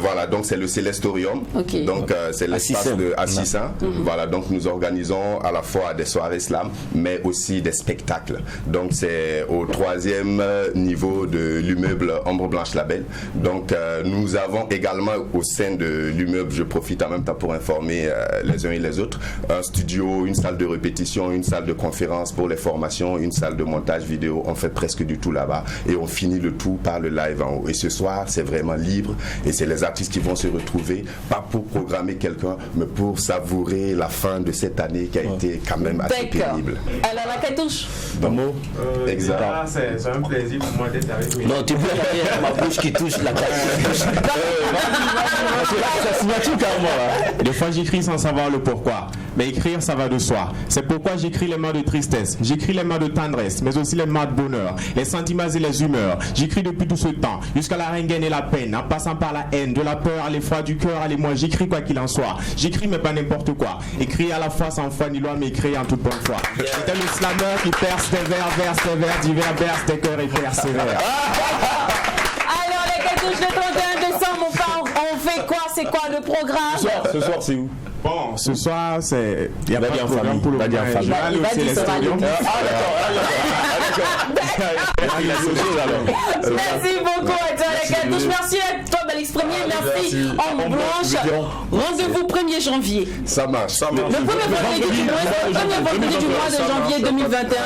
Voilà, donc c'est le Célestorium. Donc c'est l'espace de Assissin. Voilà, donc nous organisons à la fois des soirées slam, mais aussi des spectacles. Donc c'est au 3e niveau de l'immeuble Ombre Blanche Label. Donc nous avons également au sein de l'immeuble, je profite en même temps pour informer les uns et les autres, un studio, une salle de répétition, une salle de conférence pour les formations, une salle de montage vidéo. On fait presque du tout là-bas et on finit le tout par le live en haut. Et ce soir, c'est vraiment libre et c'est les artistes qui vont se retrouver, pas pour programmer quelqu'un, mais pour savourer la fin de cette année qui a été quand même assez pénible. Alors la cartouche. Un mot exact. C'est un plaisir pour moi d'être avec vous. Non, tu peux pas ma bouche qui touche la cartouche. C'est sa signature carrément là. Des fois j'écris sans savoir le pourquoi. Mais écrire ça va de soi. C'est pourquoi j'écris les mots de tristesse. J'écris les mots de tendresse, mais aussi les mots de bonheur, les sentiments et les humeurs. J'écris depuis tout ce temps, jusqu'à la rengaine et la peine, en passant par la haine, de la peur à l'effroi du cœur, à l'émoi. J'écris quoi qu'il en soit. J'écris mais pas n'importe quoi. Écrit à la fois sans foi ni loi, mais écrit en toute bonne foi. C'était le slammer qui perce des vers, divers, berce des cœurs et persévère. Alors les cartouches le 31 décembre, on fait quoi? C'est quoi le programme? Ce soir c'est où? Bon, ce soir, c'est. Il y a pas de programme pour le moment. Il va dire ça va. Merci beaucoup à toi les cartouches. Merci à toi Balix Premier. Merci Ombre Blanche. Rendez-vous 1er janvier. Ça marche. Le premier vendredi du mois de janvier 2021.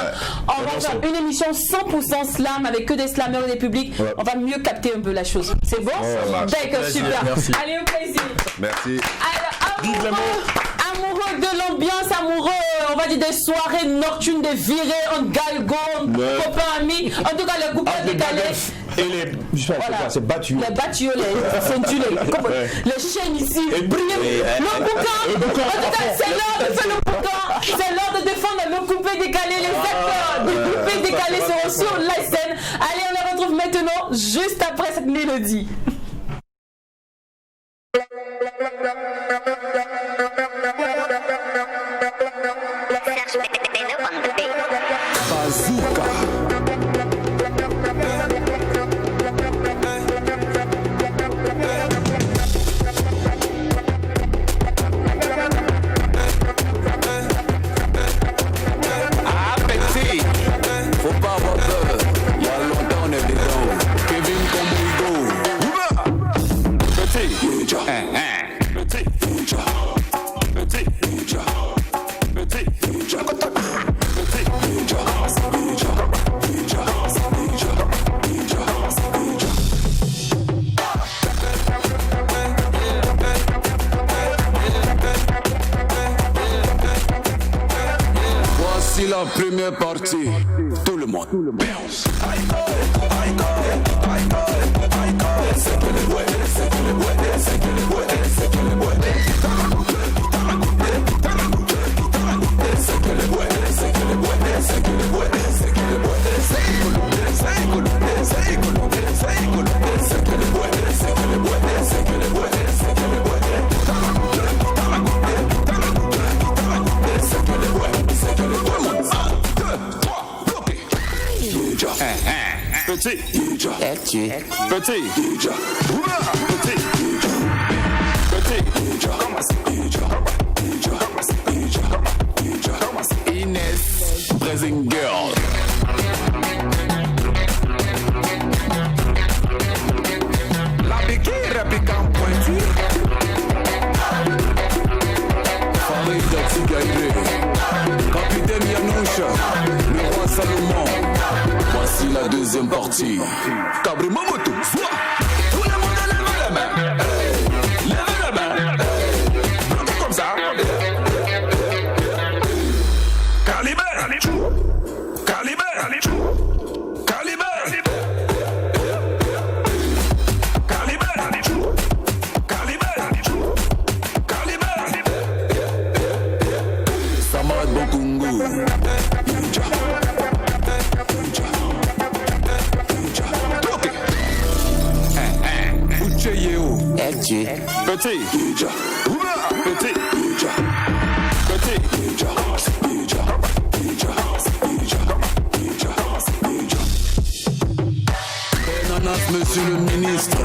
On va faire une émission 100% slam avec que des slammers et des publics. On va mieux capter un peu la chose. C'est bon? D'accord, super. Allez, au plaisir. Merci. Alors, amoureux de l'ambiance, amoureux, on va dire des soirées nocturnes, des virées en galgon, copains, amis. En tout cas, les couples décalés. Et les. C'est battu. Les battus, les ceintures, les chaînes ici. Le boucan. En tout cas, c'est l'heure de faire le boucan. C'est l'heure de défendre le coupé décalé. Les acteurs du coupé décalé seront sur la scène. Allez, on les retrouve maintenant, juste après cette mélodie. Faut pas avoir peur. est parti. Tout le monde. Bounce. Petit, petit, petit, Inès, Brazing Girl. La biquille piquant pointu. Farid Tsigaïré, capitaine Yanoucha, le roi Salomon. Voici la deuxième partie. Cabri Momoto, soit. Tout le monde lève la main. Lève la main. Bloquez comme ça. Calibre. Calibre. Calibre. Samad Bokungu. Petit, petit, petit, Benanas, monsieur le ministre,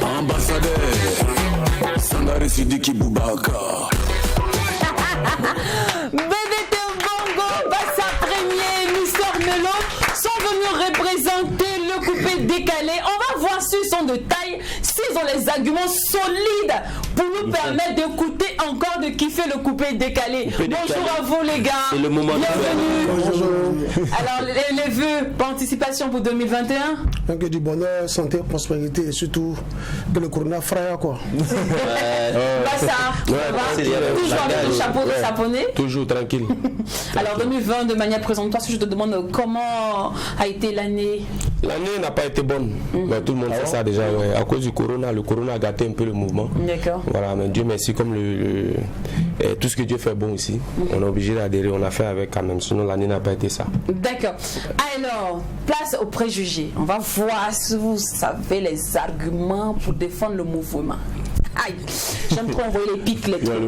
ambassadeur, Sangare Sidiki Boubacar. BDT Bongo, Bassa Premier, Mister Melo sont venus représenter le coupé décalé. On va voir s'ils sont de taille, s'ils ont les arguments solides pour nous permettre d'écouter encore, de kiffer le coupé décalé. Bonjour à vous les gars. C'est le moment. Bienvenue. Bonjour. Alors les vœux pour anticipation pour 2021. Donc du bonheur, santé, prospérité et surtout que le corona frère quoi. Bassa, toujours avec le chapeau de saponné. Toujours tranquille. Alors 2020 de manière présentoire, si je te demande comment a été l'année. L'année n'a pas été bonne. Mais tout le monde sait ça déjà. Ouais. À cause du corona, le corona a gâté un peu le mouvement. D'accord. Voilà, mais Dieu merci, comme tout ce que Dieu fait bon ici, on est obligé d'adhérer, on a fait avec quand même, sinon l'année n'a pas été ça. D'accord. Alors, place aux préjugés. On va voir si vous savez les arguments pour défendre le mouvement. Aïe, j'aime trop envoyer les pics, les trucs. Alors,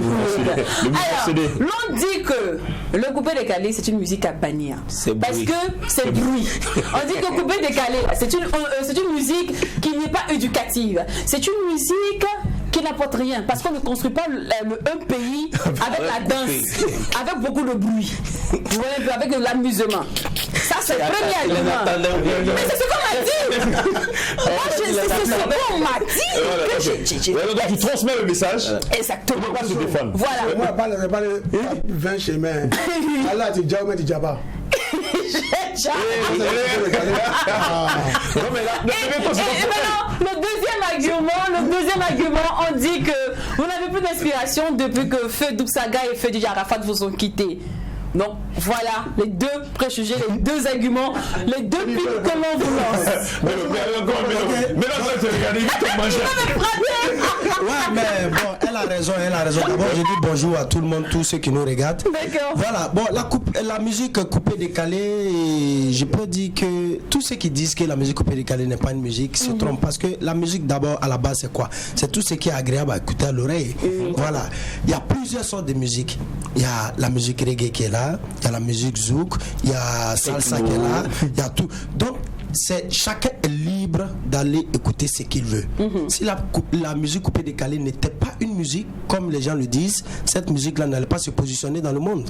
l'on dit que le coupé décalé, c'est une musique à bannir. Parce que c'est bruit. On dit que coupé décalé, c'est une musique qui n'est pas éducative. C'est une musique qui n'apporte rien. Parce qu'on ne construit pas un pays avec la danse, avec beaucoup de bruit, avec de l'amusement. Ça, c'est le premier argument. Mais c'est ce qu'on m'a dit. Moi, c'est ce qu'on m'a dit. Donc, tu transmets le message. Exactement. On ne pas se défendre. Voilà. Moi, je parle 20 chemins. Allah, tu dis, mais tu dis pas. Le deuxième argument, on dit que vous n'avez plus d'inspiration depuis que Feu Douksaga et Feu DJ Arafat vous ont quitté. Donc voilà les deux préjugés, les deux arguments, les deux piles que l'on vous lance. Mais là, ça te regarde, ouais, mais bon, elle a raison. D'abord, je dis bonjour à tout le monde, tous ceux qui nous regardent. D'accord. Voilà, bon, la musique coupée décalée, je peux dire que tous ceux qui disent que la musique coupée décalée n'est pas une musique se trompent, parce que la musique d'abord à la base c'est quoi? C'est tout ce qui est agréable à écouter à l'oreille. Voilà, il y a plusieurs sortes de musique. Il y a la musique reggae qui est là, il y a la musique zouk, il y a salsa qui est là, il y a tout. Donc chacun est libre d'aller écouter ce qu'il veut. Si la musique coupée décalée n'était pas une musique comme les gens le disent, cette musique là n'allait pas se positionner dans le monde.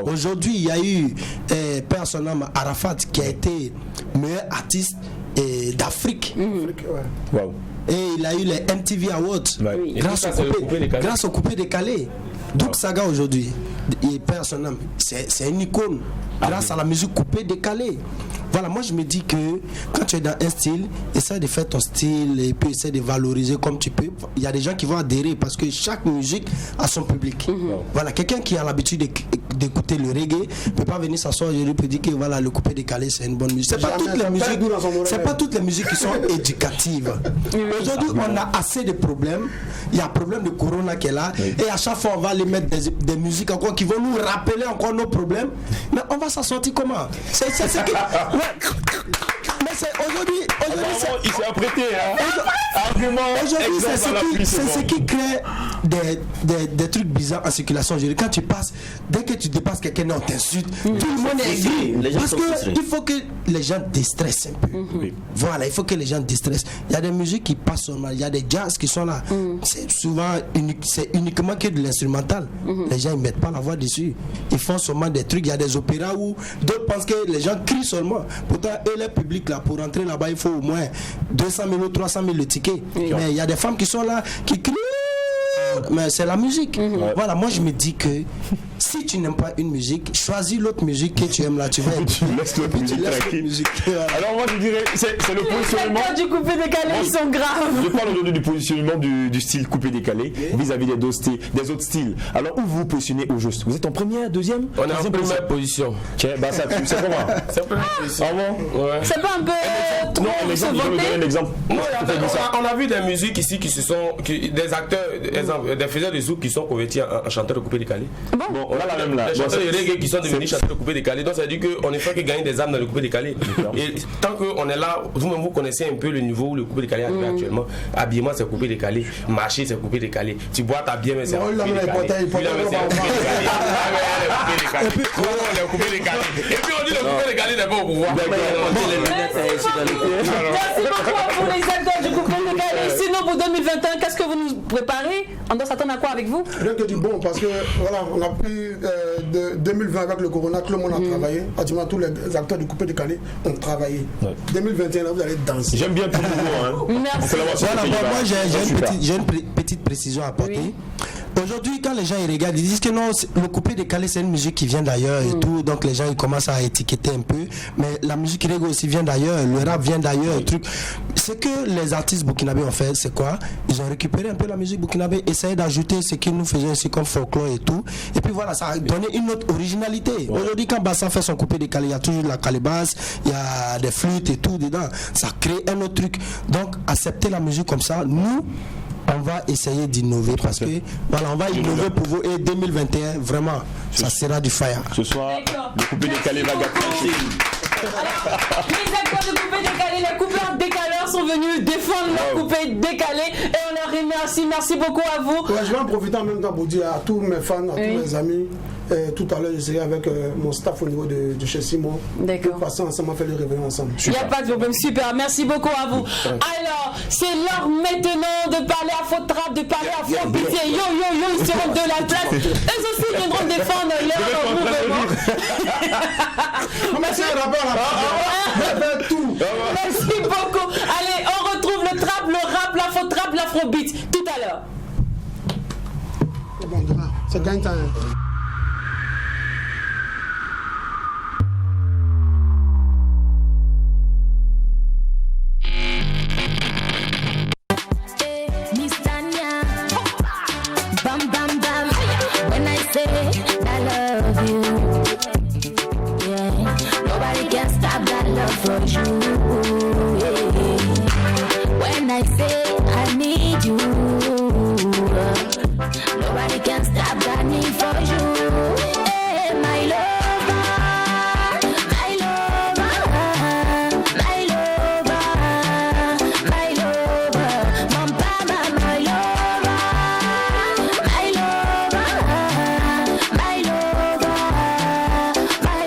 Aujourd'hui il y a eu père son nom Arafat qui a été meilleur artiste d'Afrique. Et il a eu les MTV Awards grâce au coupé décalé. Douksaga aujourd'hui, il perd son âme. C'est une icône grâce à la musique coupée décalée. Voilà, moi je me dis que quand tu es dans un style, essaie de faire ton style et puis essaie de valoriser comme tu peux. Il y a des gens qui vont adhérer parce que chaque musique a son public. Voilà, quelqu'un qui a l'habitude d'écouter le reggae ne peut pas venir s'asseoir aujourd'hui pour dire que voilà, le coupé décalé c'est une bonne musique. C'est pas toutes les musiques qui sont éducatives. Aujourd'hui, on a assez de problèmes. Il y a un problème de corona qui est là. Et à chaque fois, on va aller mettre des musiques encore qui vont nous rappeler encore nos problèmes. Mais on va s'en sortir comment? C'est ce que... Mais c'est aujourd'hui il s'est apprêté. Aujourd'hui, c'est ce qui crée des trucs bizarres en circulation. Quand tu passes, dès que tu dépasses quelqu'un, on t'insulte. Tout le monde est aigri. Parce qu'il faut que les gens déstressent un peu. Voilà, il faut que les gens déstressent. Il y a des musiques qui passent seulement. Il y a des jazz qui sont là. C'est souvent c'est uniquement que de l'instrumental. Les gens ne mettent pas la voix dessus. Ils font seulement des trucs. Il y a des opéras où d'autres pensent que les gens crient seulement. Pourtant, eux, le public là, pour rentrer là-bas, il faut au moins 200 000 ou 300 000 le ticket. Mais il y a des femmes qui sont là, qui crient. Mais c'est la musique. Voilà, moi je me dis que si tu n'aimes pas une musique, choisis l'autre musique que tu aimes là. Tu vas laisses l'autre musique. Alors moi je dirais, c'est le positionnement. Les du coupé décalé, ils sont graves. Je parle aujourd'hui du positionnement du style coupé décalé vis-à-vis des autres styles. Alors où vous vous positionnez au juste? Vous êtes en première, deuxième? On est en première position. Bah ça, c'est comment? C'est en première position. C'est pas un peu trop se vanter? Je vais donner un exemple. On a vu des musiques ici des acteurs, des faiseurs de zouk qui sont convertis en chanteurs de coupé décalé. Bon, on a la même là. Des chanteurs de reggae qui sont devenus chanteurs de coupé décalé. Donc ça veut dire qu'on ne fait que gagner des âmes dans le coupé décalé. Et tant qu'on est là, vous-même vous connaissez un peu le niveau où le coupé décalé arrive actuellement. Habillement c'est coupé décalé, marcher c'est coupé décalé. Tu bois ta bière mais c'est coupé décalé. Et puis on dit le coupé décalé n'est pas au pouvoir. Merci beaucoup pour les acteurs du coupé décalé. Sinon pour 2021, qu'est-ce que vous nous préparez? On doit s'attendre à quoi avec vous? Rien que du bon, parce que voilà, on a pris de 2020 avec le corona, tout le monde a travaillé. Pratiquement tous les acteurs du coupé décalé ont travaillé. 2021, là, vous allez danser. J'aime bien tout le monde. Merci. Voilà, moi j'ai une petite précision à apporter. Aujourd'hui, quand les gens ils regardent, ils disent que non, le coupé décalé c'est une musique qui vient d'ailleurs et tout, donc les gens ils commencent à étiqueter un peu. Mais la musique reggae aussi vient d'ailleurs, le rap vient d'ailleurs, truc. Ce que les artistes burkinabés ont fait, c'est quoi? Ils ont récupéré un peu la musique burkinabé, essayé d'ajouter ce qu'ils nous faisaient ici comme folklore et tout. Et puis voilà, ça a donné une autre originalité. Aujourd'hui, quand Bassa fait son coupé décalé, il y a toujours la calebasse, il y a des flûtes et tout dedans. Ça crée un autre truc. Donc, accepter la musique comme ça, nous, on va essayer d'innover parce que voilà, on va innover pour vous et 2021 vraiment ça sera du fire. Ce soir, le coupé décalé va gâter. Les acteurs de coupé décalé, les coupeurs décaleurs sont venus défendre leur coupé décalé et on leur remercie. Merci beaucoup à vous. Je vais en profiter en même temps pour dire à tous mes fans, à tous mes amis. Tout à l'heure, j'essaierai avec mon staff au niveau de chez Simon. D'accord. Passer ensemble, on va faire le réveillon ensemble. Il n'y a pas de problème, super. Merci beaucoup à vous. Alors, c'est l'heure maintenant de parler à Faux Trap, de parler à Faux Pitié. Yo, ils seront de la place. Eux aussi viendront défendre leur mouvement. Merci Merci beaucoup. Allez, on retrouve le trap, le rap, la Faux Trap, l'afrobeat tout à l'heure. C'est gagne time. For you, when I say I need you, nobody can stop that need for you. Hey, my lover, my lover, my lover, my lover, my lover, my lover, my lover, my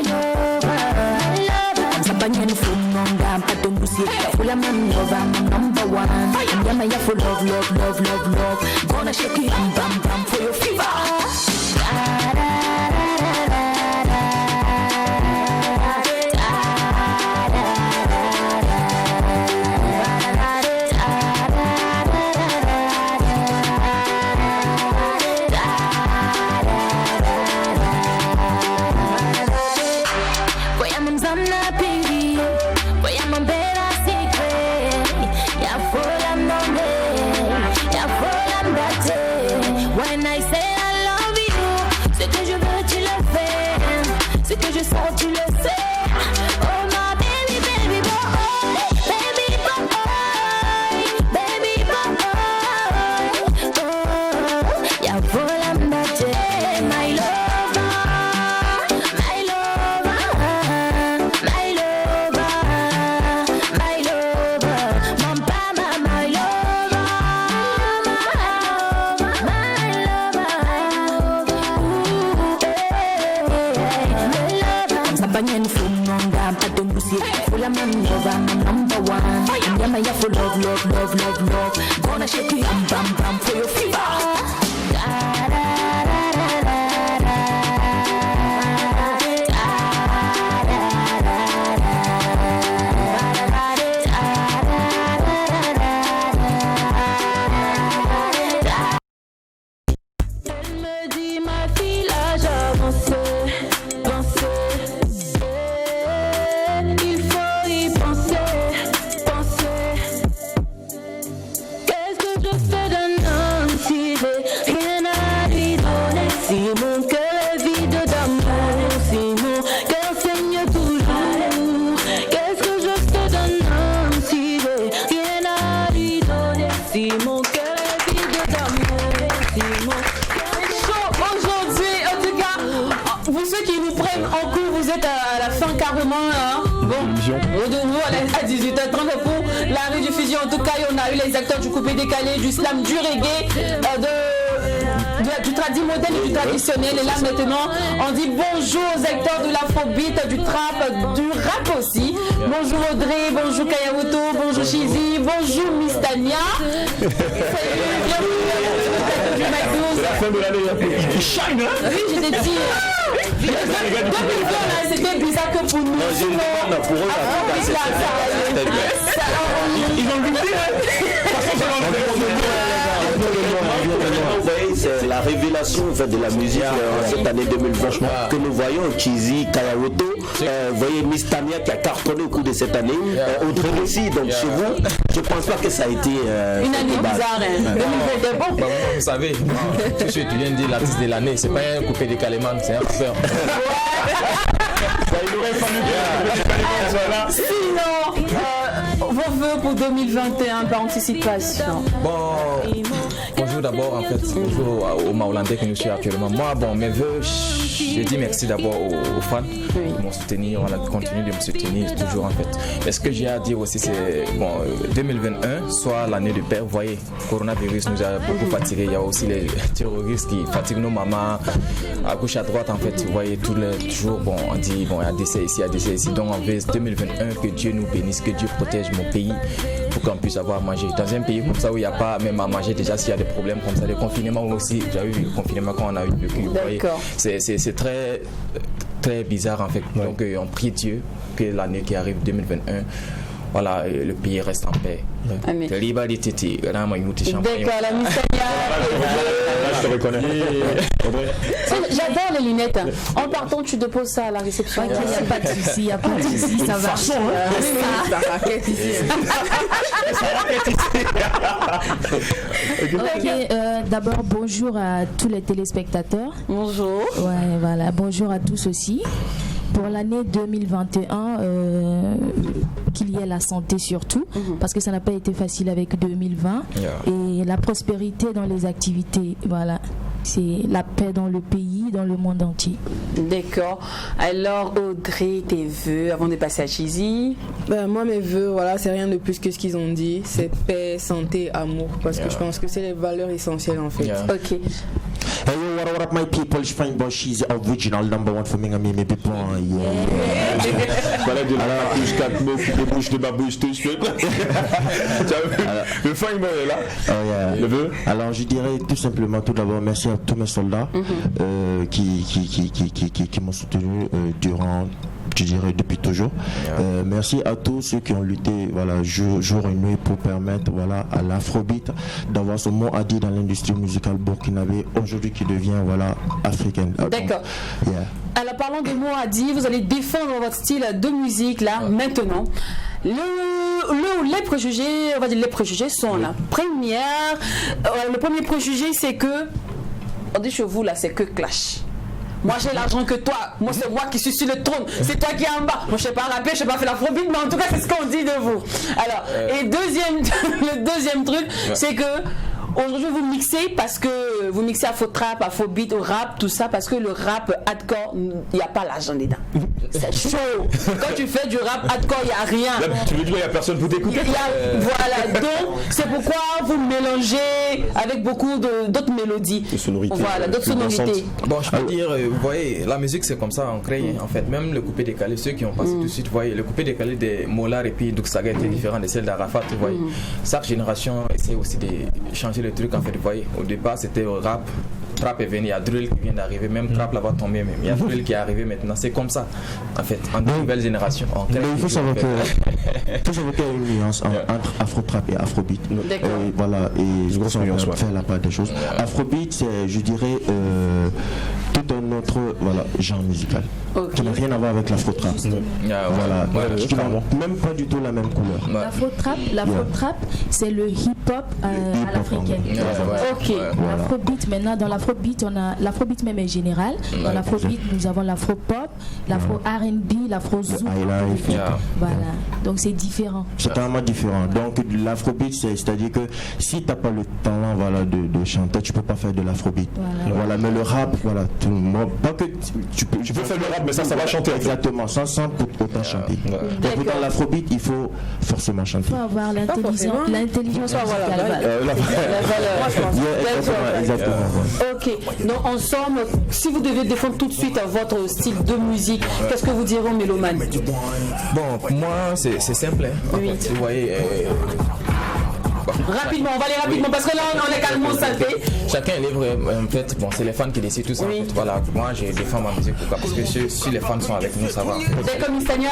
lover. Full of my love, I'm number one. Yeah, my full love. Gonna shake you and bam bam for your fever. When I'm number one. And yeah, my for love, love, love, love, love. Gonna shake you bam bam for your fever. À 18h30 pour la rue du Fusion. En tout cas, on a eu les acteurs du coupé décalé, du slam, du reggae, du tradi moderne et du traditionnel. Et là maintenant, on dit bonjour aux acteurs de l'afrobeat, du trap, du rap aussi. Bonjour Audrey, bonjour Kayamoto, bonjour Chizi, bonjour Miss Tania. C'est la fin de l'année, il shine, hein? Oui, j'étais dit. C'était bizarre que pour nous. Pour eux, ils ont lutté, c'est la révélation en fait, de la musique cette année 2020 que nous voyons. Chizi, Kayawoto, vous voyez Miss Tania qui a cartonné au cours de cette année, Audrey aussi. Donc chez vous, je ne pense pas que ça a été une année bizarre. Bon, vous savez, tout ce que tu viens de dire, l'artiste de l'année, c'est pas un coupé décalé, c'est un rappeur. Il aurait fallu que sinon, vos vœux pour 2021 par anticipation. Bon, bonjour d'abord en fait, bonjour aux Maholandais que nous suivons actuellement. Moi, bon, mes vœux, je dis merci d'abord aux fans qui m'ont soutenu, on a continué de me soutenir toujours en fait. Et ce que j'ai à dire aussi, c'est bon, 2021 soit l'année du père. Vous voyez, le coronavirus nous a beaucoup fatigués. Il y a aussi les terroristes qui fatiguent nos mamans à gauche à droite en fait. Vous voyez, tous les jours, bon, on dit bon, il y a décès ici, il y a décès ici. Donc en fait, 2021, que Dieu nous bénisse, que Dieu protège mon pays pour qu'on puisse avoir à manger. Dans un pays comme ça où il n'y a pas même à manger, déjà s'il y a des problèmes comme ça, le confinement aussi, vous avez vu le confinement quand on a eu le vécu, c'est très très bizarre en fait. Donc on prie Dieu que l'année qui arrive 2021, voilà, le pays reste en paix. Amen. D'accord, la Missania. Je te reconnais. J'adore les lunettes. En partant, tu déposes ça à la réception. Il n'y a pas de souci, il n'y a pas de souci, ça va. Ça raquette ici. D'abord, bonjour à tous les téléspectateurs. Bonjour. Ouais, voilà, bonjour à tous aussi. Pour l'année 2021, qu'il y ait la santé surtout, parce que ça n'a pas été facile avec 2020, et la prospérité dans les activités, voilà. C'est la paix dans le pays, dans le monde entier. D'accord. Alors Audrey, tes vœux avant de passer à Chizi? Moi mes vœux, voilà, c'est rien de plus que ce qu'ils ont dit. C'est paix, santé, amour, parce que je pense que c'est les valeurs essentielles en fait. Ok. Hey yo, what up my people, je fine boy, she's original number one for me, me people. Voilà de la bouche, 4 mots, les bouches de ma bouche, tout je le fine boy est là. Le vœu. Alors je dirais tout simplement tout d'abord merci à tous mes soldats qui m'ont soutenu durant, je dirais depuis toujours. Merci à tous ceux qui ont lutté, voilà, jour et nuit pour permettre, voilà, à l'afrobeat d'avoir son mot à dire dans l'industrie musicale burkinabé aujourd'hui qui devient, voilà, africaine. D'accord. Alors parlons de mots à dire, vous allez défendre votre style de musique là maintenant. Les préjugés, on va dire les préjugés sont là. Le premier préjugé c'est que on dit chez vous là c'est que clash. Moi j'ai l'argent que toi, moi c'est moi qui suis sur le trône, c'est toi qui es en bas. Moi je sais pas rapper, je sais pas faire l'afrobeat, mais en tout cas c'est ce qu'on dit de vous. Alors, et le deuxième truc, c'est que aujourd'hui vous mixez parce que vous mixez afro-trap, afro-beat, rap, tout ça, parce que le rap hardcore, il n'y a pas l'argent dedans. C'est chaud. Quand tu fais du rap hardcore, il n'y a rien. Là, tu veux dire qu'il n'y a personne pour t'écouter? Voilà, donc c'est pourquoi vous mélangez avec beaucoup d'autres mélodies. De sonorités. Voilà, d'autres sonorités. Bon, je peux dire, vous voyez, la musique c'est comme ça, on crée en fait. Même le coupé décalé, ceux qui ont passé tout de suite, vous voyez, le coupé décalé des Molar et puis Duxaga était différent de celle d'Arafat, vous voyez. Chaque génération essaie aussi de changer le truc en fait, vous voyez. Au départ c'était rap, trap est venu, il y a drill qui vient d'arriver, même trap là-bas tombé même. Il y a drill qui est arrivé maintenant, c'est comme ça en fait, en nouvelle génération. Il faut savoir qu'il y a une nuance entre afro-trap et afrobeat. Voilà, et je pense qu'on va faire la part des choses. Afrobeat, c'est, je dirais, tout un autre genre musical qui n'a rien à voir avec l'afro-trap. Qui n'a même pas du tout la même couleur. L'afro-trap, c'est le hip-hop à l'africaine. Ok. L'afrobeat, maintenant, dans l'afrobeat, on a l'afrobeat même est général. Dans l'afrobeat, nous avons l'afro-pop, l'afro-R&B, l'afro-zouk. Voilà. Donc c'est différent. C'est carrément différent. Donc l'afrobeat, c'est-à-dire que si tu n'as pas le talent de chanter, tu peux pas faire de l'afrobeat. Voilà. Mais le rap, voilà, pas que tu peux faire le rap, mais ça va chanter. Exactement, sans autant chanter. Donc dans l'afrobeat, il faut forcément chanter. Il faut avoir l'intelligence musicale. Exactement. Ok, donc ensemble, si vous devez défendre tout de suite votre style de musique, qu'est-ce que vous direz aux mélomanes? Bon, pour moi, c'est simple. Hein. En fait, vous voyez. Rapidement, on va aller rapidement parce que là on est calmement salté. Chacun est libre, en fait, bon, c'est les fans qui décident tout ça. En fait. Voilà, moi je défends ma musique parce que si les fans sont avec nous, ça va. C'est comme Istania.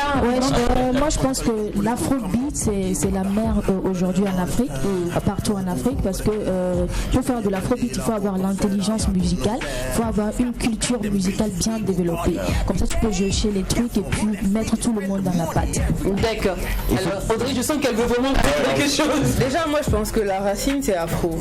Moi je pense que l'afrobeat c'est la mère aujourd'hui en Afrique, partout en Afrique, parce que pour faire de l'afrobeat, il faut avoir l'intelligence musicale, il faut avoir une culture musicale bien développée. Comme ça tu peux jauger les trucs et puis mettre tout le monde dans la patte. D'accord. Alors Audrey, je sens qu'elle veut vraiment dire quelque chose. Déjà moi je pense que la racine c'est afro,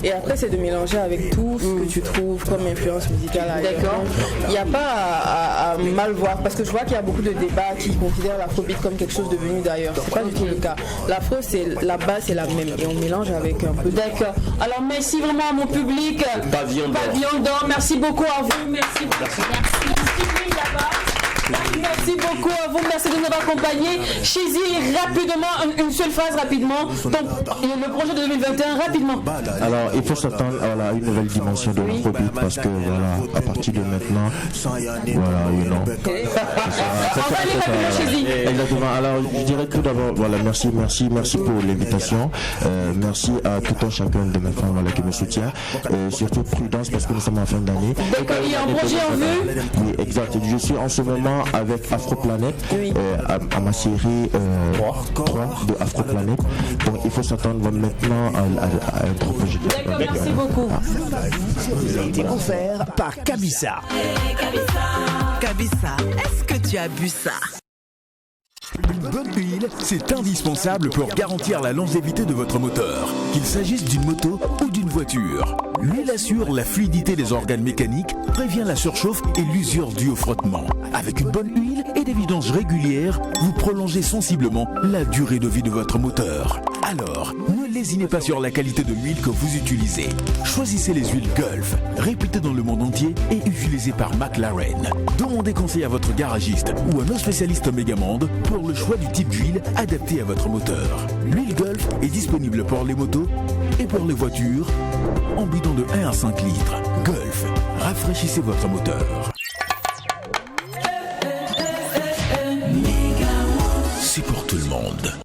et après c'est de mélanger avec tout ce que tu trouves comme influence musicale ailleurs. D'accord. Il n'y a pas à mal voir, parce que je vois qu'il y a beaucoup de débats qui considèrent l'afrobeat comme quelque chose de venu d'ailleurs. C'est pas du tout le cas. L'afro, c'est la base, c'est la même, et on mélange avec un peu. D'accord. Alors merci vraiment à mon public. Pavillon d'or. Merci beaucoup à vous. Merci. Merci beaucoup à vous, merci de nous avoir accompagnés. Chizi, rapidement, une seule phrase rapidement. Donc, le projet de 2021, rapidement. Alors, il faut s'attendre à une nouvelle dimension de l'afrobeat parce que, voilà, à partir de maintenant, Exactement. Alors, je dirais tout d'abord, voilà, merci pour l'invitation. Merci à tout un chacun de mes fans qui me soutient. Surtout prudence parce que nous sommes en fin d'année. D'accord, il y a un projet en vue? Oui, exact. Je suis en ce moment avec Afroplanet à ma série 3 de Afroplanet. Donc il faut s'attendre maintenant à un gros projet. D'accord, merci beaucoup. Il a été offert par Kabissa. Kabissa, est-ce que tu as bu ça? Une bonne huile, c'est indispensable pour garantir la longévité de votre moteur, qu'il s'agisse d'une moto ou d'une voiture. L'huile assure la fluidité des organes mécaniques, prévient la surchauffe et l'usure due au frottement. Avec une bonne huile et des vidanges régulières, vous prolongez sensiblement la durée de vie de votre moteur. Alors, ne lésinez pas sur la qualité de l'huile que vous utilisez. Choisissez les huiles Gulf, réputées dans le monde entier et utilisées par McLaren. Demandez conseil à votre garagiste ou à nos spécialistes Megamonde pour le choix du type d'huile adapté à votre moteur. L'huile Gulf est disponible pour les motos et pour les voitures en bidon de 1 à 5 litres. Gulf, rafraîchissez votre moteur. C'est pour tout le monde.